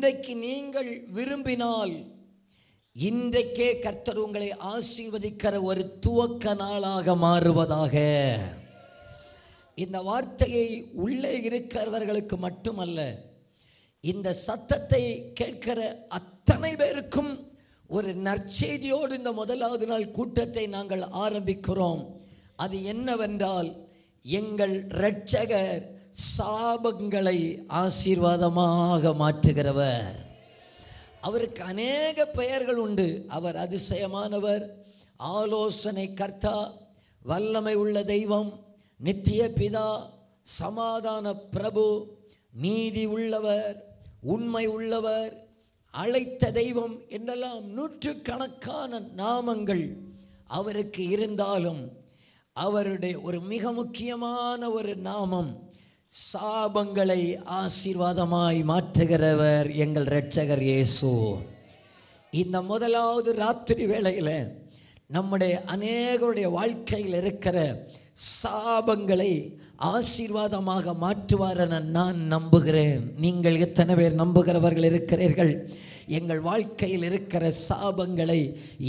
இன்றைக்கு நீங்கள் விரும்பினால் இன்றைக்கே கர்த்தர் உங்களை ஆசீர்வதிக்கிற ஒரு துவக்க நாளாக மாறுவதாக. இந்த வார்த்தையை உள்ளே இருக்கிறவர்களுக்கு மட்டுமல்ல, இந்த சத்தத்தை கேட்கிற அத்தனை பேருக்கும் ஒரு நற்செய்தியோடு இந்த முதலாவது நாள் கூட்டத்தை நாங்கள் ஆரம்பிக்கிறோம். அது என்னவென்றால், எங்கள் இரட்சகர் சாபங்களை ஆசீர்வாதமாக மாற்றுகிறவர். அவருக்கு அநேக பெயர்கள் உண்டு. அவர் அதிசயமானவர், ஆலோசனை கர்த்தா, வல்லமை உள்ள தெய்வம், நித்திய பிதா, சமாதான பிரபு, நீதி உள்ளவர், உண்மை உள்ளவர், அழைத்த தெய்வம் என்றெல்லாம் நூற்றுக்கணக்கான நாமங்கள் அவருக்கு இருந்தாலும் அவருடைய ஒரு மிக முக்கியமான ஒரு நாமம், சாபங்களை ஆசீர்வாதமாய் மாற்றுகிறவர் எங்கள் இரட்சகர் இயேசு. இந்த முதலாவது ராத்திரி வேளையில் நம்முடைய அநேகருடைய வாழ்க்கையில் இருக்கிற சாபங்களை ஆசீர்வாதமாக மாற்றுவார் என நான் நம்புகிறேன். நீங்கள் எத்தனை பேர் நம்புகிறவர்கள் இருக்கிறீர்கள்? எங்கள் வாழ்க்கையில் இருக்கிற சாபங்களை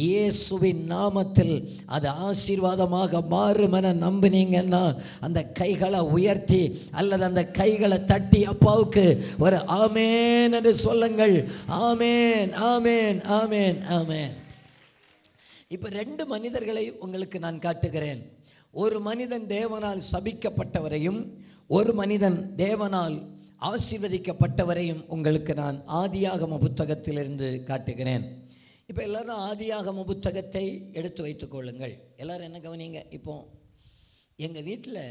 இயேசுவின் நாமத்தில் அது ஆசீர்வாதமாக மாறும் என நம்பினீங்கன்னா அந்த கைகளை உயர்த்தி அல்லது அந்த கைகளை தட்டி அப்பாவுக்கு ஒரு ஆமேன் என்று சொல்லுங்கள். ஆமேன், ஆமேன், ஆமேன், ஆமேன். இப்போ 2 மனிதர்களை உங்களுக்கு நான் காட்டுகிறேன். ஒரு மனிதன் தேவனால் சபிக்கப்பட்டவரையும் ஒரு மனிதன் தேவனால் ஆசீர்வதிக்கப்பட்டவரையும் உங்களுக்கு நான் ஆதியாகம புத்தகத்திலிருந்து காட்டுகிறேன். இப்போ எல்லோரும் ஆதியாகம புத்தகத்தை எடுத்து வைத்துக் கொள்ளுங்கள். எல்லோரும் என்ன கவனிங்க. இப்போ எங்கள் வீட்டில்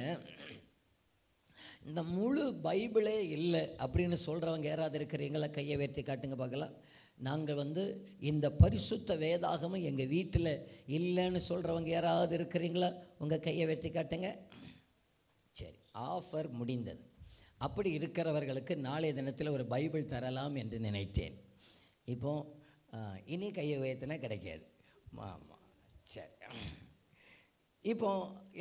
இந்த முழு பைபிளே இல்லை அப்படின்னு சொல்கிறவங்க யாராவது இருக்கிறீங்களா? கையை உயர்த்தி காட்டுங்க பார்க்கலாம். நாங்கள் இந்த பரிசுத்த வேதாகமம் எங்கள் வீட்டில் இல்லைன்னு சொல்கிறவங்க யாராவது இருக்கிறீங்களா? உங்கள் கையை உயர்த்தி காட்டுங்க. சரி, ஆஃபர் முடிந்தது. அப்படி இருக்கிறவர்களுக்கு நாளைய தினத்தில் ஒரு பைபிள் தரலாம் என்று நினைத்தேன். இப்போது இனி கையை உயர்த்தினா கிடைக்காது. ஆமாம், சரி. இப்போ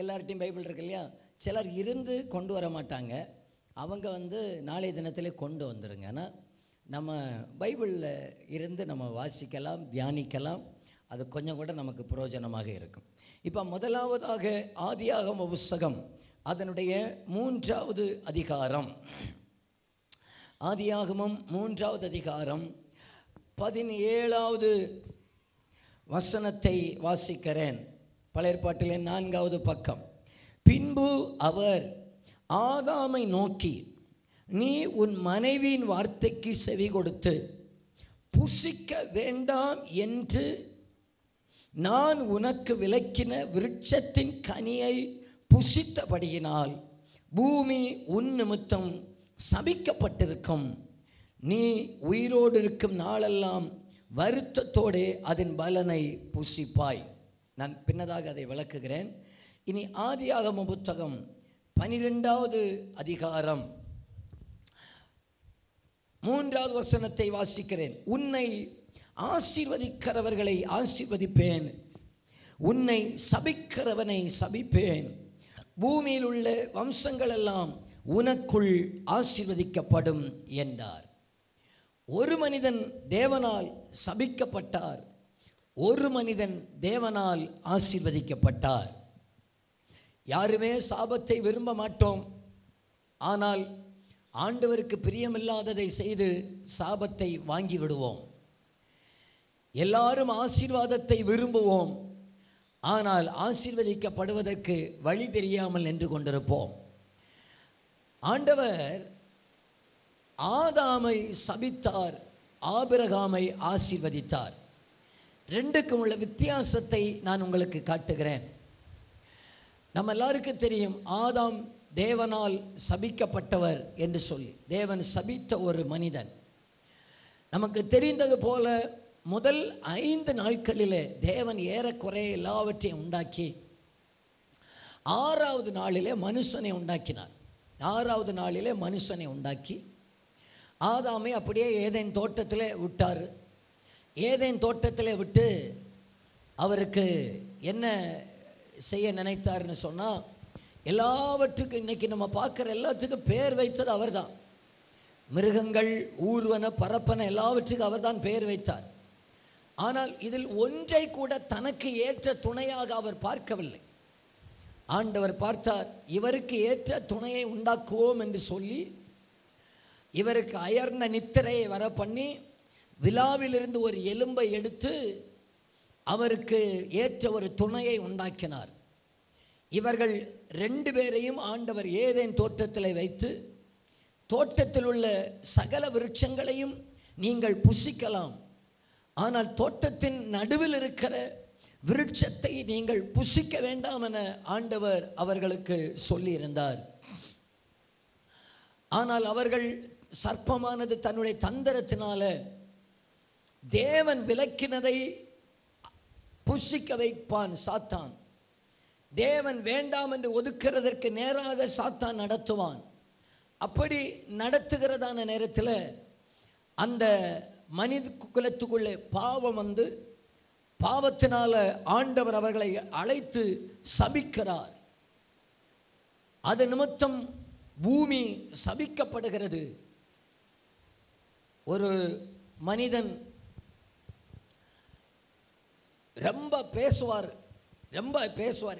எல்லார்ட்டையும் பைபிள் இருக்கு இல்லையா? சிலர் இருந்து கொண்டு வர மாட்டாங்க. அவங்க நாளைய தினத்திலே கொண்டு வந்துடுங்க. ஆனால் நம்ம பைபிளில் இருந்து நம்ம வாசிக்கலாம், தியானிக்கலாம். அது கொஞ்சம் கூட நமக்கு பிரயோஜனமாக இருக்கும். இப்போ முதலாவதாக ஆதியாகம புத்தகம் அதனுடைய 3வது அதிகாரம். ஆதியாகமம் 3வது அதிகாரம் 17வது வசனத்தை வாசிக்கிறேன். பழைய ஏற்பாட்டிலே 4வது பக்கம். பின்பு அவர் ஆதாமை நோக்கி, நீ உன் மனைவியின் வார்த்தைக்கு செவி கொடுத்து புசிக்க வேண்டாம் என்று நான் உனக்கு விலக்கின விருட்சத்தின் கனியை புசித்தபடியினால் பூமி உன் நிமித்தம் சபிக்கப்பட்டிருக்கும். நீ உயிரோடு இருக்கும் நாளெல்லாம் வருத்தத்தோடே அதன் பலனை புசிப்பாய். நான் பின்னதாக அதை விளக்குகிறேன். இனி ஆதியாகம புத்தகம் 12வது அதிகாரம் 3வது வசனத்தை வாசிக்கிறேன். உன்னை ஆசீர்வதிக்கிறவர்களை ஆசீர்வதிப்பேன், உன்னை சபிக்கிறவனை சபிப்பேன். பூமியில் உள்ள வம்சங்கள் எல்லாம் உனக்குள் ஆசீர்வதிக்கப்படும் என்றார். ஒரு மனிதன் தேவனால் சபிக்கப்பட்டார், ஒரு மனிதன் தேவனால் ஆசீர்வதிக்கப்பட்டார். யாருமே சாபத்தை விரும்ப மாட்டோம். ஆனால் ஆண்டவருக்கு பிரியமில்லாததை செய்து சாபத்தை வாங்கி விடுவோம். எல்லாரும் ஆசீர்வாதத்தை விரும்புவோம். ஆனால் ஆசீர்வதிக்கப்படுவதற்கு வழி தெரியாமல் நின்று கொண்டிருப்போம். ஆண்டவர் ஆதாமை சபித்தார், ஆபிரகாமை ஆசீர்வதித்தார். 2க்கும் உள்ள வித்தியாசத்தை நான் உங்களுக்கு காட்டுகிறேன். நம்ம எல்லாருக்கும் தெரியும், ஆதாம் தேவனால் சபிக்கப்பட்டவர் என்று சொல்லி தேவன் சபித்த ஒரு மனிதன். நமக்கு தெரிந்தது போல முதல் 5 நாட்களிலே தேவன் ஏறக்குறைய எல்லாவற்றையும் உண்டாக்கி 6வது நாளிலே மனுஷனை உண்டாக்கினார். 6வது நாளிலே மனுஷனை உண்டாக்கி ஆதாமை அப்படியே ஏதேன் தோட்டத்திலே விட்டார். ஏதேன் தோட்டத்திலே விட்டு அவருக்கு என்ன செய்ய நினைத்தார்னு சொன்னால், எல்லாவற்றுக்கும் இன்றைக்கி நம்ம பார்க்குற எல்லாத்துக்கும் பேர் வைத்தது அவர் தான். மிருகங்கள், ஊர்வன, பரப்பன எல்லாவற்றுக்கும் அவர்தான் பெயர் வைத்தார். ஆனால் இதில் ஒன்றை கூட தனக்கு ஏற்ற துணையாக அவர் பார்க்கவில்லை. ஆண்டவர் பார்த்தார், இவருக்கு ஏற்ற துணையை உண்டாக்குவோம் என்று சொல்லி இவருக்கு அயர்ந்த நித்திரையை வர பண்ணி விலாவிலிருந்து ஒரு எலும்பை எடுத்து அவருக்கு ஏற்ற ஒரு துணையை உண்டாக்கினார். இவர்கள் 2 பேரையும் ஆண்டவர் ஏதேன் தோட்டத்தில் வைத்து, தோட்டத்தில் உள்ள சகல விருட்சங்களையும் நீங்கள் புசிக்கலாம், ஆனால் தோட்டத்தின் நடுவில் இருக்கிற விருட்சத்தை நீங்கள் புசிக்க வேண்டாம் என ஆண்டவர் அவர்களுக்கு சொல்லியிருந்தார். ஆனால் அவர்கள் சர்ப்பமானது தன்னுடைய தந்திரத்தினால தேவன் விலக்கினதை புசிக்க வைப்பான் சாத்தான். தேவன் வேண்டாம் என்று ஒதுக்கிறதற்கு நேராக சாத்தான் நடத்துவான். அப்படி நடத்துகிறதான நேரத்தில் அந்த மனித குலத்துக்குள்ளே பாவம் வந்து, பாவத்தினால ஆண்டவர் அவர்களை அழைத்து சபிக்கிறார். அது நிமித்தம் பூமி சபிக்கப்படுகிறது. ஒரு மனிதன் ரொம்ப பேசுவார்.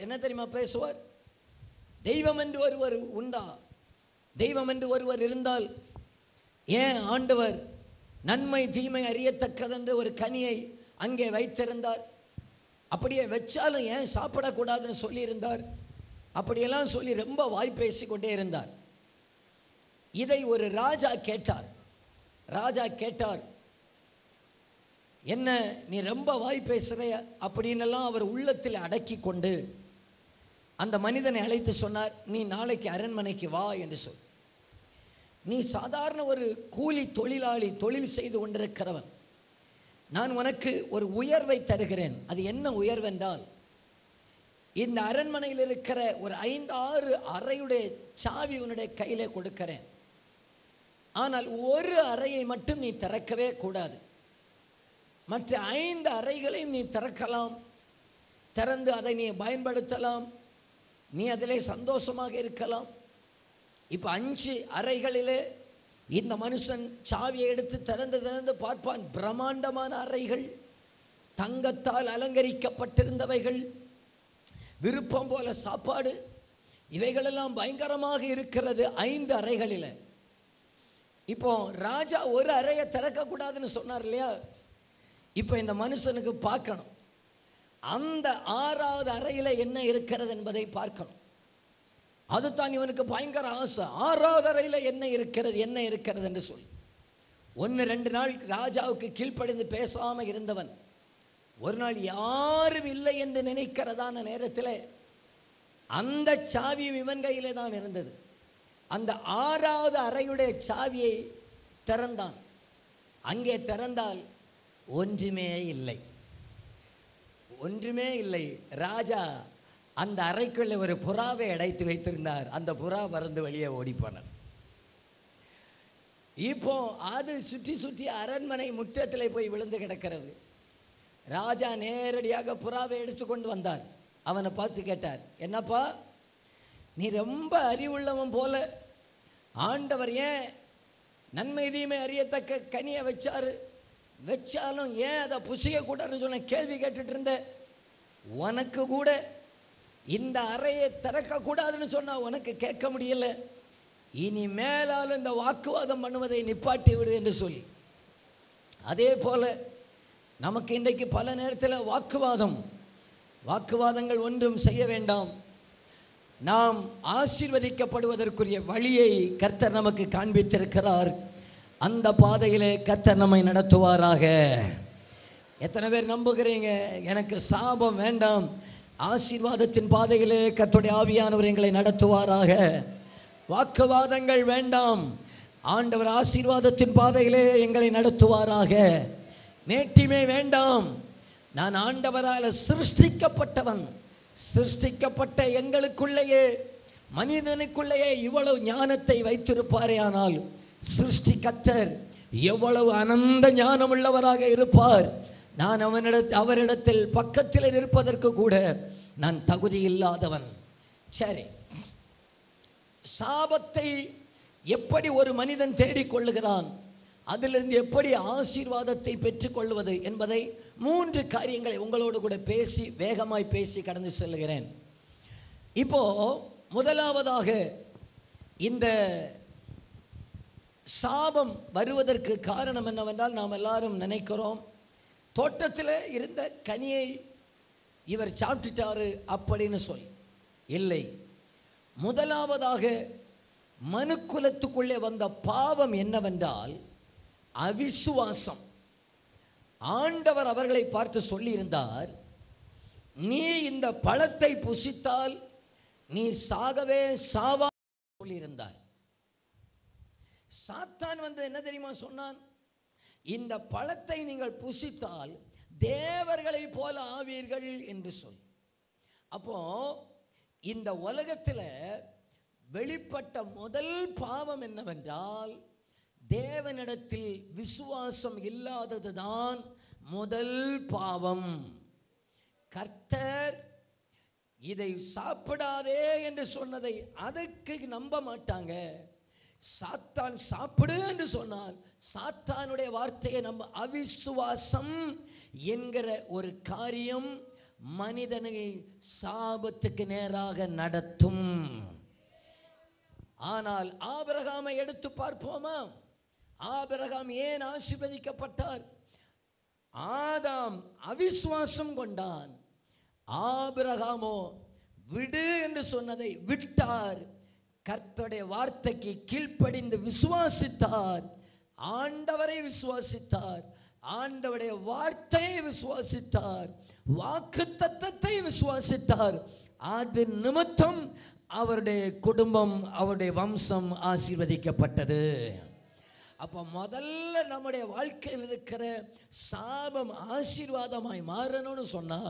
என்ன தெரியுமா பேசுவார்? தெய்வம் என்று ஒருவர் உண்டா? தெய்வம் என்று ஒருவர் இருந்தால் ஏன் ஆண்டவர் நன்மை தீமை அறியத்தக்கதென்று ஒரு கனியை அங்கே வைத்திருந்தார்? அப்படியே வச்சாலும் ஏன் சாப்பிடக்கூடாதுன்னு சொல்லியிருந்தார்? அப்படியெல்லாம் சொல்லி ரொம்ப வாய் பேசிக்கொண்டே இருந்தார். இதை ஒரு ராஜா கேட்டார், என்ன நீ ரொம்ப வாய் பேசுகிற அப்படின்னெல்லாம் அவர் உள்ளத்தில் அடக்கி கொண்டு அந்த மனிதனை அழைத்து சொன்னார், நீ நாளைக்கு அரண்மனைக்கு வா என்று சொல். நீ சாதாரண ஒரு கூலி தொழிலாளி, தொழில் செய்து கொண்டிருக்கிறவன். நான் உனக்கு ஒரு உயர்வை தருகிறேன். அது என்ன உயர்வென்றால், இந்த அரண்மனையில் இருக்கிற ஒரு 5-6 அறையுடைய சாவி உன்னுடைய கையிலே கொடுக்கிறேன். ஆனால் ஒரு அறையை மட்டும் நீ திறக்கவே கூடாது. மற்ற 5 அறைகளையும் நீ திறக்கலாம், திறந்து அதை நீ பயன்படுத்தலாம், நீ அதிலே சந்தோஷமாக இருக்கலாம். இப்போ 5 அறைகளிலே இந்த மனுஷன் சாவியை எடுத்து திறந்து பார்ப்பான். பிரம்மாண்டமான அறைகள், தங்கத்தால் அலங்கரிக்கப்பட்டிருந்தவைகள், விருப்பம் போல சாப்பாடு, இவைகளெல்லாம் பயங்கரமாக இருக்கிறது 5 அறைகளில். இப்போ ராஜா ஒரு அறையை திறக்கக்கூடாதுன்னு சொன்னார் இல்லையா? இப்போ இந்த மனுஷனுக்கு பார்க்கணும், அந்த 6வது அறையில் என்ன இருக்கிறது என்பதை பார்க்கணும். அதுதான் இவனுக்கு பயங்கர ஆசை. 6வது அறையில் என்ன இருக்கிறது என்று சொல்லி 1-2 நாள் ராஜாவுக்கு கீழ்ப்படிந்து பேசாமல் இருந்தவன், ஒரு நாள் யாரும் இல்லை என்று நினைக்கிறதான நேரத்தில் அந்த சாவியும் இவன் கையிலே தான் இருந்தது. அந்த 6வது அறையுடைய சாவியை திறந்தான். அங்கே திறந்தால் ஒன்றுமே இல்லை. ராஜா அந்த அறைக்குள்ளே ஒரு புறாவை அடைத்து வைத்திருந்தார். அந்த புறா பறந்து வெளியே ஓடிப்போனார். இப்போ அது சுற்றி அரண்மனை முற்றத்தில் போய் விழுந்து கிடக்கிறது. ராஜா நேரடியாக புறாவை எடுத்துக்கொண்டு வந்தார். அவனை பார்த்து கேட்டார், என்னப்பா நீ ரொம்ப அறிவுள்ளவன் போல, ஆண்டவர் ஏன் நன்மை தீமை அறியத்தக்க கனியை வச்சாலும் ஏன் அதை புசிக்கக்கூடாதுன்னு சொன்ன கேள்வி கேட்டுட்டு இருந்த. உனக்கு கூட இந்த அறையை திறக்கக்கூடாதுன்னு சொன்னால் உனக்கு கேட்க முடியல, இனி மேலாலும் இந்த வாக்குவாதம் பண்ணுவதை நிப்பாட்டி விடு என்று சொல்லி. அதே போல நமக்கு இன்றைக்கு பல நேரத்தில் வாக்குவாதங்கள் ஒன்றும் செய்ய வேண்டாம். நாம் ஆசீர்வதிக்கப்படுவதற்குரிய வழியை கர்த்தர் நமக்கு காண்பித்திருக்கிறார். அந்த பாதையிலே கர்த்தர் நம்மை நடத்துவாராக. எத்தனை பேர் நம்புகிறீங்க? எனக்கு சாபம் வேண்டாம், ஆசீர்வாதத்தின் பாதையிலே கர்த்தருடைய ஆவியானவர் எங்களை நடத்துவாராக. வாக்குவாதங்கள் வேண்டாம், ஆண்டவர் ஆசீர்வாதத்தின் பாதையிலே எங்களை நடத்துவாராக. மேட்டிமை வேண்டாம், நான் ஆண்டவரால் சிருஷ்டிக்கப்பட்டவன். சிருஷ்டிக்கப்பட்ட எங்களுக்குள்ளேயே, மனிதனுக்குள்ளேயே இவ்வளவு ஞானத்தை வைத்திருப்பாரே, ஆனால் சிருஷ்டி கர்த்தர் எவ்வளவு அனந்த ஞானம் உள்ளவராக இருப்பார். நான் அவரிடத்தில் பக்கத்தில் இருப்பதற்கு கூட நான் தகுதி இல்லாதவன். சரி, சாபத்தை எப்படி ஒரு மனிதன் தேடிக்கொள்ளுகிறான், அதிலிருந்து எப்படி ஆசீர்வாதத்தை பெற்றுக்கொள்வது என்பதை 3 காரியங்களை உங்களோடு கூட பேசி வேகமாய் பேசி கடந்து செல்கிறேன். இப்போ முதலாவதாக இந்த சாபம் வருவதற்கு காரணம் என்னவென்றால், நாம் எல்லாரும் நினைக்கிறோம் தோட்டத்தில் இருந்த கனியை இவர் சாப்பிட்டுட்டாரு அப்படின்னு சொல்லி. இல்லை, முதலாவதாக மனுக்குலத்துக்குள்ளே வந்த பாவம் என்னவென்றால் அவிசுவாசம். ஆண்டவர் அவர்களை பார்த்து சொல்லியிருந்தார், நீ இந்த பழத்தை புசித்தால் நீ சாகவே சாவா சொல்லியிருந்தார். சாத்தான் வந்து என்ன தெரியுமா சொன்னான், இந்த பழத்தை நீங்கள் புசித்தால் தேவர்களை போல ஆவீர்கள் என்று சொல். அப்போ இந்த உலகத்தில் வெளிப்பட்ட முதல் பாவம் என்னவென்றால் தேவனிடத்தில் விசுவாசம் இல்லாததுதான் முதல் பாவம். கர்த்தர் இதை சாப்பிடாதே என்று சொன்னதை அதற்கு நம்ப மாட்டாங்க. சாத்தான் சாப்பிடு என்று சொன்னால் சாத்தானுடைய வார்த்தையை நம்ம அவிசுவாசம் என்கிற ஒரு காரியம் மனிதனை சாபத்துக்கு நேராக நடத்தும். ஆனால் ஆபிரகாமை எடுத்து பார்ப்போமா? ஆபிரகாம் ஏன் ஆசீர்வதிக்கப்பட்டார்? ஆதாம் அவிசுவாசம் கொண்டான், ஆபிரகாமோ விடு என்று சொன்னதை விட்டார். கர்த்தருடைய வார்த்தைக்கு கீழ்ப்படிந்து விசுவாசித்தார், ஆண்டவரை விசுவாசித்தார், ஆண்டவருடைய வார்த்தையை விசுவாசித்தார், வாக்குத்தத்தத்தை விசுவாசித்தார். அது நிமித்தம் அவருடைய குடும்பம், அவருடைய வம்சம் ஆசீர்வதிக்கப்பட்டது. அப்போ முதல்ல நம்முடைய வாழ்க்கையில் இருக்கிற சாபம் ஆசீர்வாதமாய் மாறணும்னு சொன்னா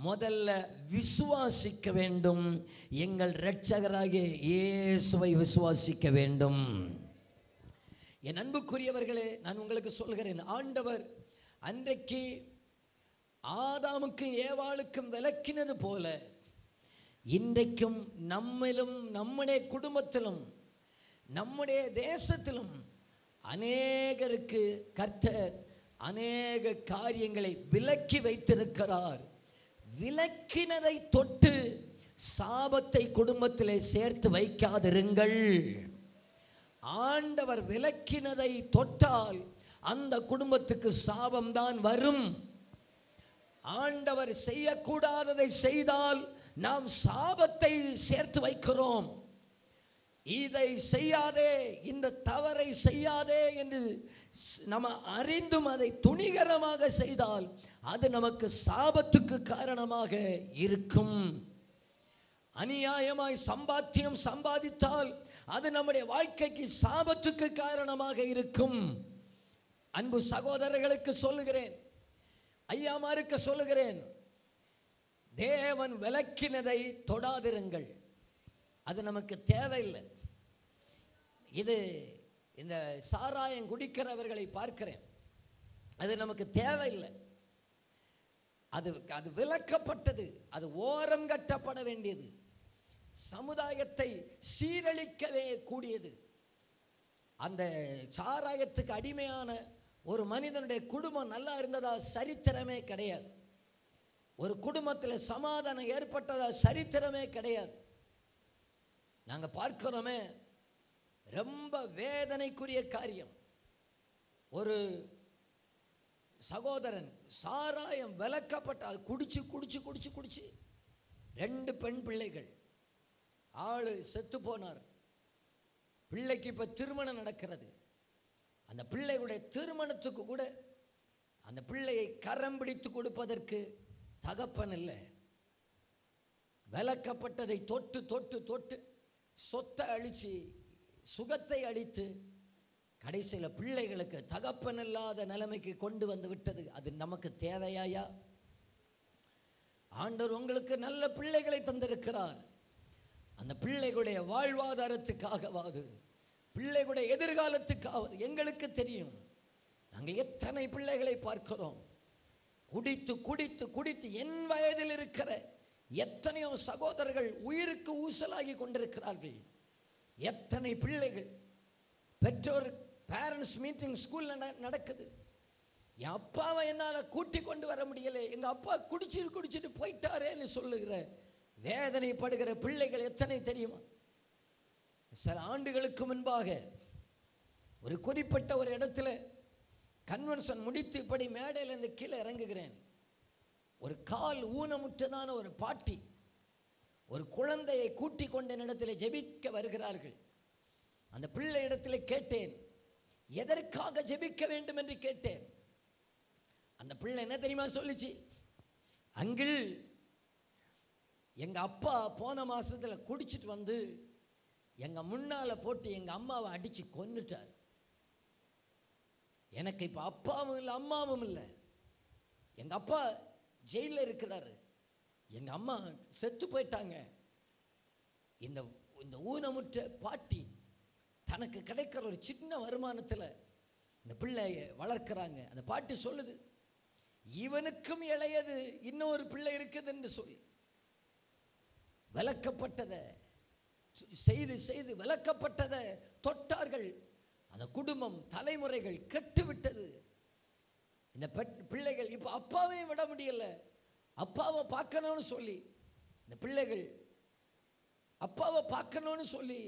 முதல்ல விசுவாசிக்க வேண்டும். எங்கள் இரட்சகராகிய இயேசுவை விசுவாசிக்க வேண்டும். என் அன்புக்குரியவர்களே, நான் உங்களுக்கு சொல்கிறேன், ஆண்டவர் அன்றைக்கு ஆதாமுக்கும் ஏவாளுக்கும் விலக்கினது போல இன்றைக்கும் நம்மிலும் நம்முடைய குடும்பத்திலும் நம்முடைய தேசத்திலும் அநேகருக்கு கர்த்தர் அநேக காரியங்களை விலக்கி வைத்திருக்கிறார். விலக்கினதை தொட்டு சாபத்தை குடும்பத்திலே சேர்த்து வைக்காதிருங்கள். ஆண்டவர் விலக்கினதை தொட்டால் அந்த குடும்பத்துக்கு சாபம்தான் வரும். ஆண்டவர் செய்யக்கூடாததை செய்தால் நாம் சாபத்தை சேர்த்து வைக்கிறோம். இதை செய்யாதே, இந்த தவறை செய்யாதே என்று நம்ம அறிந்தும் அதை துணிகரமாக செய்தால் அது நமக்கு சாபத்துக்கு காரணமாக இருக்கும். அநியாயமாய் சம்பாத்தியம் சம்பாதித்தால் அது நம்முடைய வாழ்க்கைக்கு சாபத்துக்கு காரணமாக இருக்கும். அன்பு சகோதரர்களுக்கு சொல்லுகிறேன், ஐயாமாருக்கு சொல்லுகிறேன், தேவன் விலக்கினதை தொடாதிருங்கள். அது நமக்கு தேவையில்லை. இது இந்த சாராயம் குடிக்கிறவர்களை பார்க்கிறேன், அது நமக்கு தேவையில்லை. அது அது விலக்கப்பட்டது, அது ஓரம் கட்டப்பட வேண்டியது, சமுதாயத்தை சீரழிக்கவே கூடியது. அந்த சாராயத்துக்கு அடிமையான ஒரு மனிதனுடைய குடும்பம் நல்லா இருந்ததா சரித்திரமே கிடையாது. ஒரு குடும்பத்தில் சமாதானம் ஏற்பட்டதா சரித்திரமே கிடையாது. நாங்கள் பார்க்கிறோமே, ரொம்ப வேதனைக்குரிய காரியம். ஒரு சகோதரன் சாராயம் விலக்கப்பட்ட குடிச்சு குடிச்சு குடிச்சு குடிச்சு 2 பெண் பிள்ளைகள், ஆளு செத்து போனார். பிள்ளைக்கு இப்ப திருமணம் நடக்கிறது. அந்த பிள்ளைகளுடைய திருமணத்துக்கு கூட அந்த பிள்ளையை கரம் பிடித்து கொடுப்பதற்கு தகப்பன் இல்லை. விலக்கப்பட்டதை தொட்டு தொட்டு தொட்டு சொத்தை அழிச்சு சுகத்தை அழித்து கடைசியில் பிள்ளைகளுக்கு தகப்பன் இல்லாத நிலைமைக்கு கொண்டு வந்து விட்டது. அது நமக்கு தேவையா? ஆண்டவர் உங்களுக்கு நல்ல பிள்ளைகளை தந்திருக்கிறார். அந்த பிள்ளைகளுடைய வாழ்வாதாரத்துக்காகவாது, பிள்ளைகளுடைய எதிர்காலத்துக்காவது எங்களுக்கு தெரியும். நாங்கள் எத்தனை பிள்ளைகளை பார்க்கிறோம், குடித்து குடித்து குடித்து என் வயதில் இருக்கிற எத்தனையோ சகோதரர்கள் உயிருக்கு ஊசலாகி கொண்டிருக்கிறார்கள். எத்தனை பிள்ளைகள் பெற்றோர் பேரண்ட்ஸ் மீட்டிங் ஸ்கூலில் நடக்குது. என் அப்பாவை என்னால் கூட்டி கொண்டு வர முடியலை, எங்கள் அப்பா குடிச்சிட்டு போயிட்டாரேன்னு சொல்லுகிற வேதனைப்படுகிற பிள்ளைகள் எத்தனை தெரியுமா? சில ஆண்டுகளுக்கு முன்பாக ஒரு குறிப்பிட்ட ஒரு இடத்துல கன்வென்ஷன் முடித்து இப்படி மேடையிலிருந்து கீழே இறங்குகிறேன். ஒரு கால் ஊனமுற்றதான ஒரு பாட்டி ஒரு குழந்தையை கூட்டி கொண்ட இடத்துல ஜெபிக்க வருகிறார்கள். அந்த பிள்ளை இடத்துல கேட்டேன், எதற்காக ஜெபிக்க வேண்டும் என்று கேட்டேன். அந்த பிள்ளை என்ன தெரியுமா சொல்லிச்சு? அங்கிள், எங்க அப்பா போன மாசத்துல குடிச்சிட்டு வந்து எங்க முன்னால போட்டு எங்க அம்மாவை அடிச்சு கொன்னுட்டார். எனக்கு இப்ப அப்பாவும் இல்லை அம்மாவும் இல்லை. எங்க அப்பா ஜெயில இருக்கிறாரு, எங்க அம்மா செத்து போயிட்டாங்க. இந்த ஊனமுற்ற பாட்டி தனக்கு கிடைக்கிற ஒரு சின்ன வருமானத்தில் இந்த பிள்ளையை வளர்க்கிறாங்க. அந்த பாட்டி சொல்லுது, இவனுக்கும் இளையது இன்னொரு பிள்ளை இருக்குது என்று சொல்லி விளக்கப்பட்டதை செய்து விளக்கப்பட்டதை தொட்டார்கள். அந்த குடும்பம் தலைமுறைகள் கெட்டுவிட்டது. இந்த பிள்ளைகள் இப்ப அப்பாவையும் விட முடியல, அப்பாவை பார்க்கணும்னு சொல்லி இந்த பிள்ளைகள் அப்பாவை பார்க்கணும்னு சொல்லி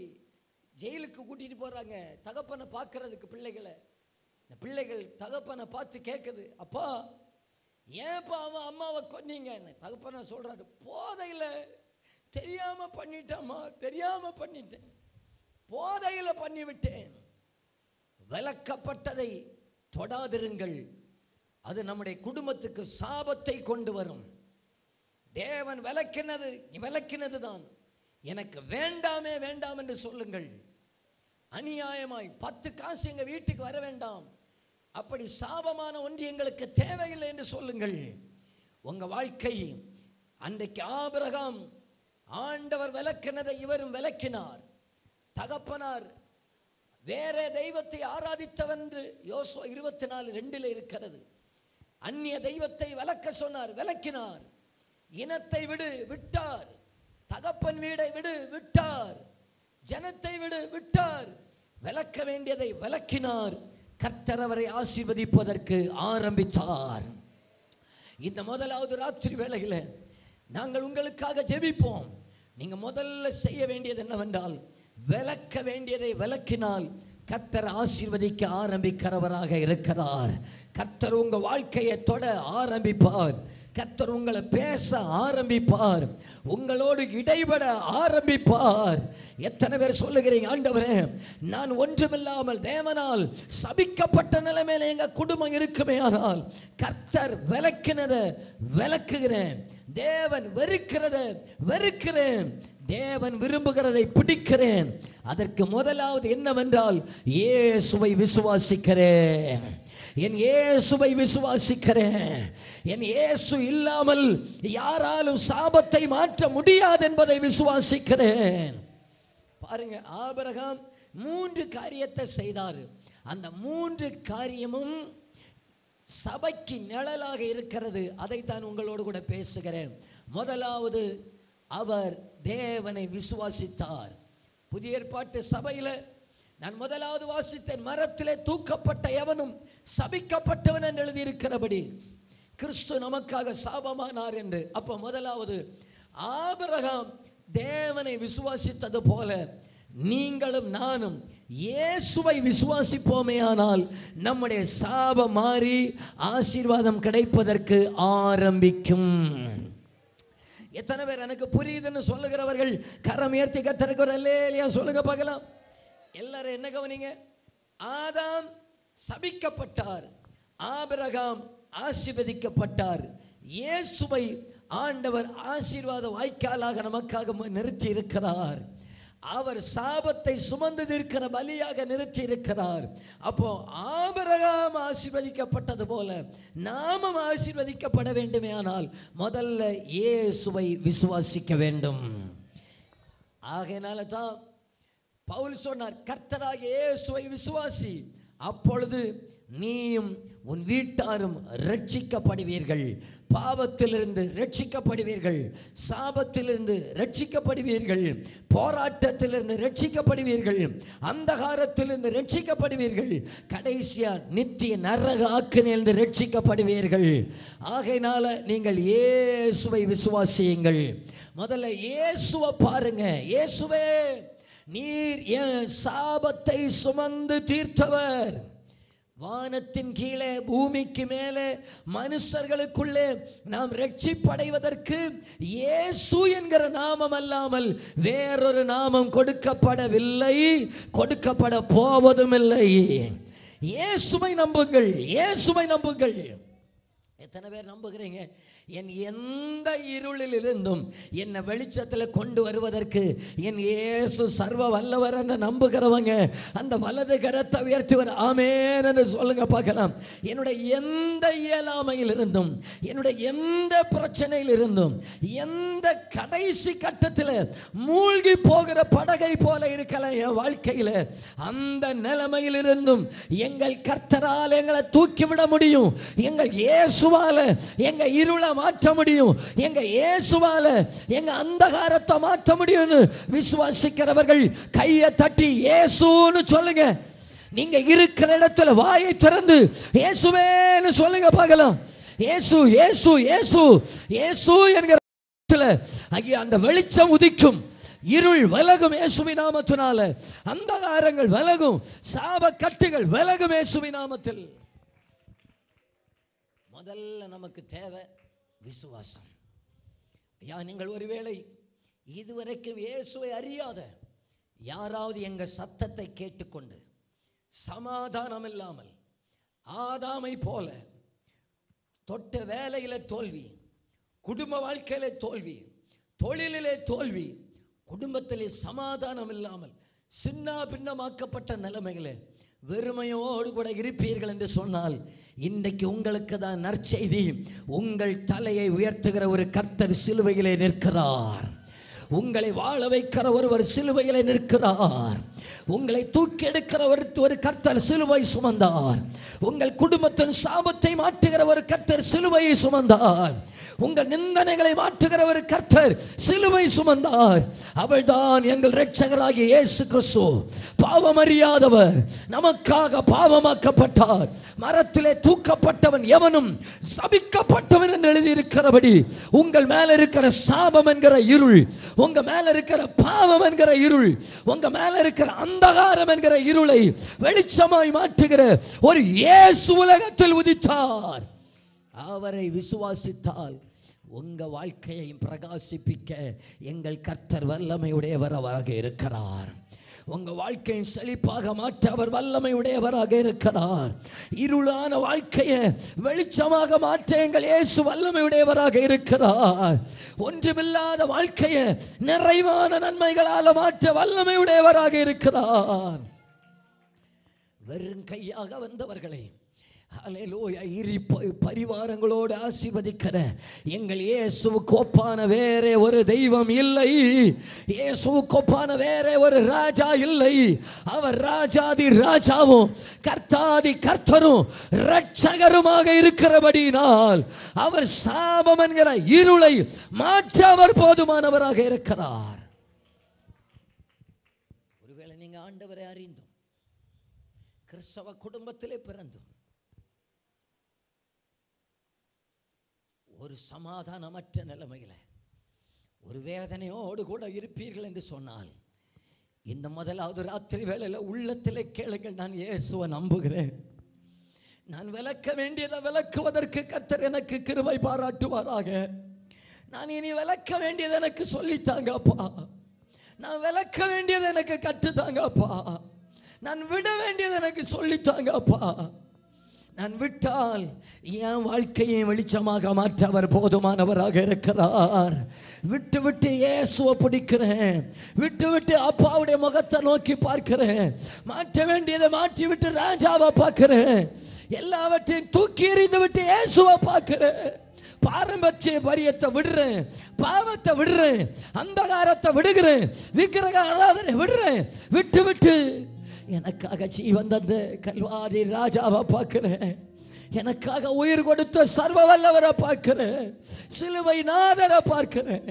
ஜெயிலுக்கு கூட்டிட்டு போறாங்க தகப்பனை பார்க்கறதுக்கு பிள்ளைகளை. இந்த பிள்ளைகள் தகப்பனை பார்த்து கேட்குது, அப்பா ஏன்ப்பா அவன் அம்மாவை கொன்னீங்கன்னு. தகப்பனை சொல்றாரு, போதையில் தெரியாம பண்ணிட்டேம்மா, தெரியாம பண்ணிட்டேன், போதையில பண்ணிவிட்டேன். விலக்கப்பட்டதை தொடாதிருங்கள், அது நம்முடைய குடும்பத்துக்கு சாபத்தை கொண்டு வரும். தேவன் விலக்கினது தான். எனக்கு வேண்டாமே வேண்டாம் என்று சொல்லுங்கள். அநியாயமாய் 10 காசு எங்க வீட்டுக்கு வர வேண்டாம், அப்படி சாபமான ஒன்று எங்களுக்கு தேவையில்லை என்று சொல்லுங்கள். உங்க வாழ்க்கை அன்றைக்கு ஆபிரகாம் ஆண்டவர் விலக்கினதை இவரும் விலக்கினார். தகப்பனார் வேற தெய்வத்தை ஆராதித்தவன் என்று யோசுவா 24:2 இருக்கிறது. அந்நிய தெய்வத்தை விலக்க சொன்னார், விலக்கினார். இனத்தை விடு, விட்டார். தகப்பன் வீடை விடு, விட்டார். ஜனத்தை விடு, விட்டார். விலக்க வேண்டியதை விலக்கினார். கர்த்தர் அவரை ஆசீர்வதிப்பதற்கு ஆரம்பித்தார். இந்த முதலாவது ராத்திரி வேளையில் நாங்கள் உங்களுக்காக ஜெபிப்போம். நீங்க முதல்ல செய்ய வேண்டியது என்னவென்றால், விலக்க வேண்டியதை விலக்கினால் கர்த்தர் ஆசீர்வதிக்க ஆரம்பிக்கிறவராக இருக்கிறார். கர்த்தர் உங்க வாழ்க்கையை தொட ஆரம்பிப்பார். கர்த்தர் உங்களை பேச ஆரம்பிப்பார். உங்களோடு இடைபட ஆரம்பிப்பார். எத்தனை பேர் சொல்லுகிறீங்க, ஆண்டவரே நான் ஒன்றுமில்லாமல் தேவனால் சபிக்கப்பட்ட நிலைமையில எங்க குடும்பம் இருக்குமே, ஆனால் கர்த்தர் விலக்கினதை விலக்குகிறேன், தேவன் வெறுக்கிறதை வெறுக்கிறேன், தேவன் விரும்புகிறதை பிடிக்கிறேன். அதற்கு முதலாவது என்னவென்றால், இயேசுவை விசுவாசிக்கிறேன். என் இயேசுவை விசுவாசிக்கிறேன். என் இயேசு இல்லாமல் யாராலும் சாபத்தை மாற்ற முடியாது என்பதை விசுவாசிக்கிறேன். பாருங்க, ஆபிரகாம் 3 காரியத்தை செய்தார். அந்த 3 காரியமும் சபைக்கு நிழலாக இருக்கிறது. அதைத்தான் உங்களோடு கூட பேசுகிறேன். முதலாவது, அவர் தேவனை விசுவாசித்தார். புதிய ஏற்பாட்டு சபையில நான் முதலாவது வாசித்தேன், மரத்திலே தூக்கப்பட்ட எவனும் சபிக்கப்பட்டவன் என்று எழுதியிருக்கிறபடி கிறிஸ்து நமக்காக சாபமானார் என்று. அப்போ முதலாவது, ஆபிரகாம் தேவனை விசுவாசித்தது போல நீங்களும் நானும் இயேசுவை விசுவாசிப்போமே, ஆனால் நம்முடைய சாபம் மாறி ஆசீர்வாதம் கிடைப்பதற்கு ஆரம்பிக்கும். எத்தனை பேர் எனக்கு புரியுதுன்னு சொல்லுகிறவர்கள் கரம் உயர்த்தி கர்த்தருக்கு ஒரு அல்லேலூயா சொல்லுங்க பார்க்கலாம். எல்லாரும் என்ன கவனிங்க, ஆதாம் சபிக்கப்பட்டார், ஆபிரகாம் ஆசீர்வதிக்கப்பட்டார். இயேசுவை ஆண்டவர் ஆசீர்வாத வாய்க்காலாக நமக்காக நிறுத்தி இருக்கிறார். அவர் சாபத்தை சுமந்து இருக்கிற பலியாக நிறுத்தி இருக்கிறார். அப்போ ஆபிரகாம் ஆசீர்வதிக்கப்பட்டது போல நாமும் ஆசீர்வதிக்கப்பட வேண்டுமே, ஆனால் முதல்ல இயேசுவை விசுவாசிக்க வேண்டும். ஆகையினால தான் பவுல் சொன்னார், கர்த்தராகிய இயேசுவை விசுவாசி, அப்பொழுது நீயும் உன் வீட்டாரும் ரட்சிக்கப்படுவீர்கள். பாவத்திலிருந்து ரட்சிக்கப்படுவீர்கள், சாபத்திலிருந்து ரட்சிக்கப்படுவீர்கள், போராட்டத்திலிருந்து ரட்சிக்கப்படுவீர்கள், அந்தகாரத்திலிருந்து ரட்சிக்கப்படுவீர்கள், கடைசியா நித்திய நரக ஆக்கினிலிருந்து ரட்சிக்கப்படுவீர்கள். ஆகையினால நீங்கள் இயேசுவை விசுவாசியுங்கள். முதல்ல இயேசுவை பாருங்க. இயேசுவே, நீர் என் சாபத்தை சுமந்து தீர்த்தவர். வானத்தின் கீழே பூமிக்கு மேலே மனுஷர்களுக்குள்ளே நாம் ரட்சிப்படைவதற்கு இயேசு என்கிற நாமம் அல்லாமல் வேறொரு நாமம் கொடுக்கப்படவில்லை, கொடுக்கப்பட போவதும் இல்லை. இயேசுவை நம்புங்கள், இயேசுவை நம்புங்கள். எத்தனை பேர் நம்புகிறீங்க? என் எந்த இருளில் இருந்தும் என்னை வெளிச்சத்தில் கொண்டு வருவதற்கு என் இயேசு சர்வ வல்லவர் என்று நம்புகிறவங்க அந்த வலது கரத்தை உயர்த்துவர் ஆமென் என்று சொல்லுங்க பார்க்கலாம். என்னுடைய எந்த இயலாமையில் இருந்தும், என்னுடைய எந்த பிரச்சனையில் இருந்தும், எந்த கடைசி கட்டத்தில் மூழ்கி போகிற படகை போல இருக்கலாம் என் வாழ்க்கையில், அந்த நிலைமையில் இருந்தும் எங்கள் கர்த்தரால் எங்களை தூக்கிவிட முடியும். எங்கள் இயேசுவால எங்க இருளை மாற்ற முடியும். எங்க இயேசுவால எங்க அந்தகாரத்தை மாற்ற முடியும்னு விசுவாசிக்கிறவர்கள் கையை தட்டி இயேசுன்னு சொல்லுங்க. நீங்க இருக்கிற இடத்துல வாயை திறந்து இயேசுவேன்னு சொல்லுங்க பார்க்கலாம். இயேசு இயேசு இயேசு இயேசு என்கிற அந்த வெளிச்சம் உதிக்கும், இருள் விலகும் இயேசுவின் நாமத்தினால, அந்தகாரங்கள் விலகும், சாப கட்டுகள் விலகும் இயேசுவின் நாமத்தில். முதல்ல நமக்கு தேவை விசுவாசம். ஐயா, நீங்கள் ஒருவேளை இதுவரைக்கும் இயேசுவை அறியாத யாராவது எங்க சத்தத்தை கேட்டுக்கொண்டு சமாதானம் இல்லாமல் ஆதாமை போல தொட்ட வேலையில தோல்வி, குடும்ப வாழ்க்கையில தோல்வி, தொழிலிலே தோல்வி, குடும்பத்திலே சமாதானம் இல்லாமல் சின்ன பின்னமாக்கப்பட்ட நிலைமைகளே வெறுமையோடு கூட இருப்பீர்கள் என்று சொன்னால், இன்றைக்கு உங்களுக்கு தான் நற்செய்தி. உங்கள் தலையை உயர்த்துகிற ஒரு கர்த்தர் சிலுவையிலே நிற்கிறார். உங்களை வாழ வைக்கிற ஒருவர் சிலுவையிலே நிற்கிறார். உங்களை தூக்கி எடுக்கிற ஒரு கர்த்தர் சிலுவை சுமந்தார். உங்கள் குடும்பத்தின் சாபத்தை மாற்றுகிற ஒரு கர்த்தர் சிலுவையை சுமந்தார். உங்கள் நிந்தனைகளை மாற்றுகிற ஒரு கர்த்தர் சிலுவை சுமந்தார். அவள்தான் எங்கள் இரட்சகராகிய இயேசு கிறிஸ்து. பாவம் அறியாதவர் நமக்காக பாவமாக்கப்பட்டார். மரத்திலே தூக்கப்பட்டவன் எவனும் சபிக்கப்பட்டவன் என்று எழுதியிருக்கிறபடி உங்கள் மேல இருக்கிற சாபம் என்கிற இருள், உங்க மேல இருக்கிற பாவம் என்கிற இருள், உங்க மேல இருக்கிற அந்தகாரம் என்கிற இருளை வெளிச்சமாய் மாற்றுகிற ஒரு இயேசு உலகத்தில் உதித்தார். அவரை விசுவாசித்தால் உங்க வாழ்க்கையை பிரகாசிப்பிக்க எங்கள் கர்த்தர் வல்லமையுடையவராக இருக்கிறார். உங்க வாழ்க்கையை செழிப்பாக மாற்ற அவர் வல்லமையுடையவராக இருக்கிறார். இருளான வாழ்க்கையை வெளிச்சமாக மாற்ற எங்கள் இயேசு வல்லமையுடையவராக இருக்கிறார். ஒன்றுமில்லாத வாழ்க்கையை நிறைவான நன்மைகளால் மாற்ற வல்லமையுடையவராக இருக்கிறார். வெறும் கையாக வந்தவர்களை பரிவாரங்களோடு ஆசீர்வதிக்கிற எங்கள் இயேசுவுக்கு ஒப்பான வேற ஒரு தெய்வம் இல்லை. இயேசுவுக்கு ஒப்பான வேற ஒரு ராஜா இல்லை. அவர் ராஜாதி ராஜாவும் கர்த்தாதி கர்த்தரும் இரட்சகருமாக இருக்கிறபடியினால் அவர் சாபம் என்கிற இருளை மாற்ற அவர் போதுமானவராக இருக்கிறார். ஒருவேளை நீங்க ஆண்டவரை அறிந்தும் கிறிஸ்தவ குடும்பத்திலே பிறந்தும் ஒரு சமாதானமற்ற நிலைமையில் ஒரு வேதனையோடு கூட இருப்பீர்கள் என்று சொன்னால், இந்த முதலாவது ராத்திரி வேளையில் உள்ளத்திலே கேளுங்கள். நான் இயேசுவை நம்புகிறேன். நான் விளக்க வேண்டியதை விளக்குவதற்கு கர்த்தர் எனக்கு கிருபை பாராட்டுவாராக. நான் இனி விளக்க வேண்டியதை எனக்கு சொல்லித்தாங்கப்பா. நான் விளக்க வேண்டியதை எனக்கு கற்றுத்தாங்கப்பா. நான் விட வேண்டியதை எனக்கு சொல்லித்தாங்கப்பா. நான் விட்டால் என் வாழ்க்கையை வெளிச்சமாக மாற்ற அவர் போதுமானவராக இருக்கிறார். விட்டு விட்டு இயேசுவை பிடிக்கிறேன். விட்டு விட்டு அப்பாவுடைய முகத்தை நோக்கி பார்க்கிறேன். மாற்ற வேண்டியதை மாற்றி விட்டு ராஜாவை பார்க்கிறேன். எல்லாவற்றையும் தூக்கி எறிந்து விட்டு இயேசுவை பார்க்கிறேன். பாரம்பரிய பரியத்தை விடுறேன், பாவத்தை விடுறேன், அந்தகாரத்தை விடுகிறேன், விக்கிரக ஆராதனை விடுறேன். விட்டு விட்டு எனக்காக ஜீவன் தந்த கல்வாரி ராஜாவை பார்க்கிறேன். எனக்காக உயிர் கொடுத்த சர்வ வல்லவரை பார்க்கிறேன், சிலுவை நாதரை பார்க்கிறேன்.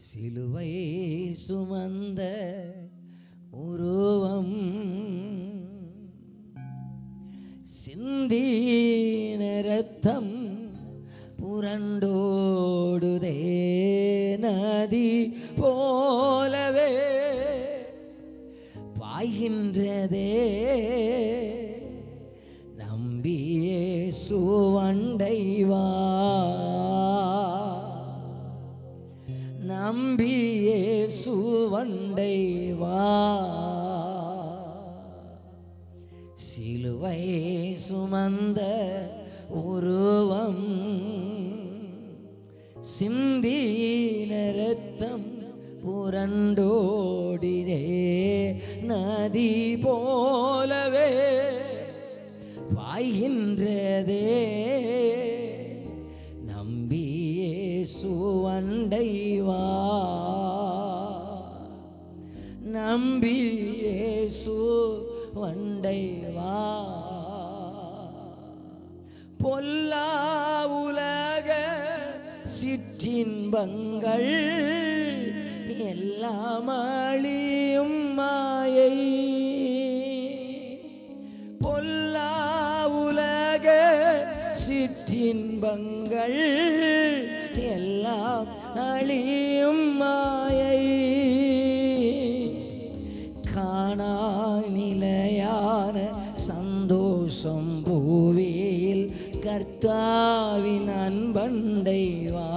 சிலுவை சுமந்த உருவம், சிந்தின இரத்தம் புரண்டோடுதே நதி போலவே பாய்கின்றதே. நம்பியே சுவண்டை வா, நம்பியே சுவண்டை வா. சிலுவை சுமந்த உருவம், சிந்தின இரத்தம் புரண்டோடிதே நதி போலவே பாய்கின்றதே. நம்பியே சுவண்டை வா, நம்பியே சுவண்டை வா. பொல்லா உலக சிற்றின்பங்கள் எல்லாம் அழியும் மாயை, பொல்லா உலக சிற்றின்பங்கள் எல்லாம் அழியும் மாயை. காணா நிலையான சந்தோஷம் பூவியில் கர்த்தாவின் அன்பண்டை வா.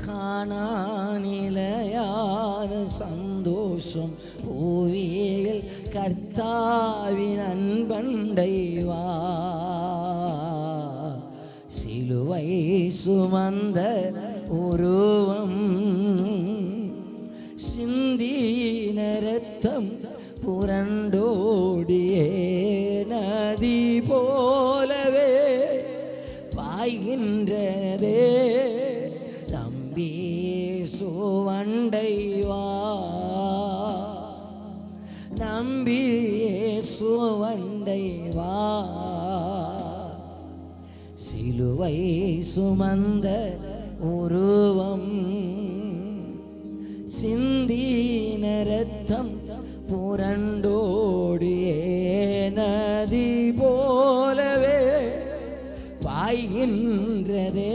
காணா நிலையான சந்தோஷம் பூவியில் கர்த்தாவின் அன்பண்டை வா. சிலுவை சுமந்த உருவம், சிந்தின இரத்தம் புரண்டோடியே நதி போலவே பாய்கின்றதே. நம்பி சுவண்டை வா, நம்பி சுவண்டை வா. சிலுவை சுமந்த உருவம், சிந்தின இரத்தம் புரண்டோடியே நதி போலவே பாய்கின்றதே.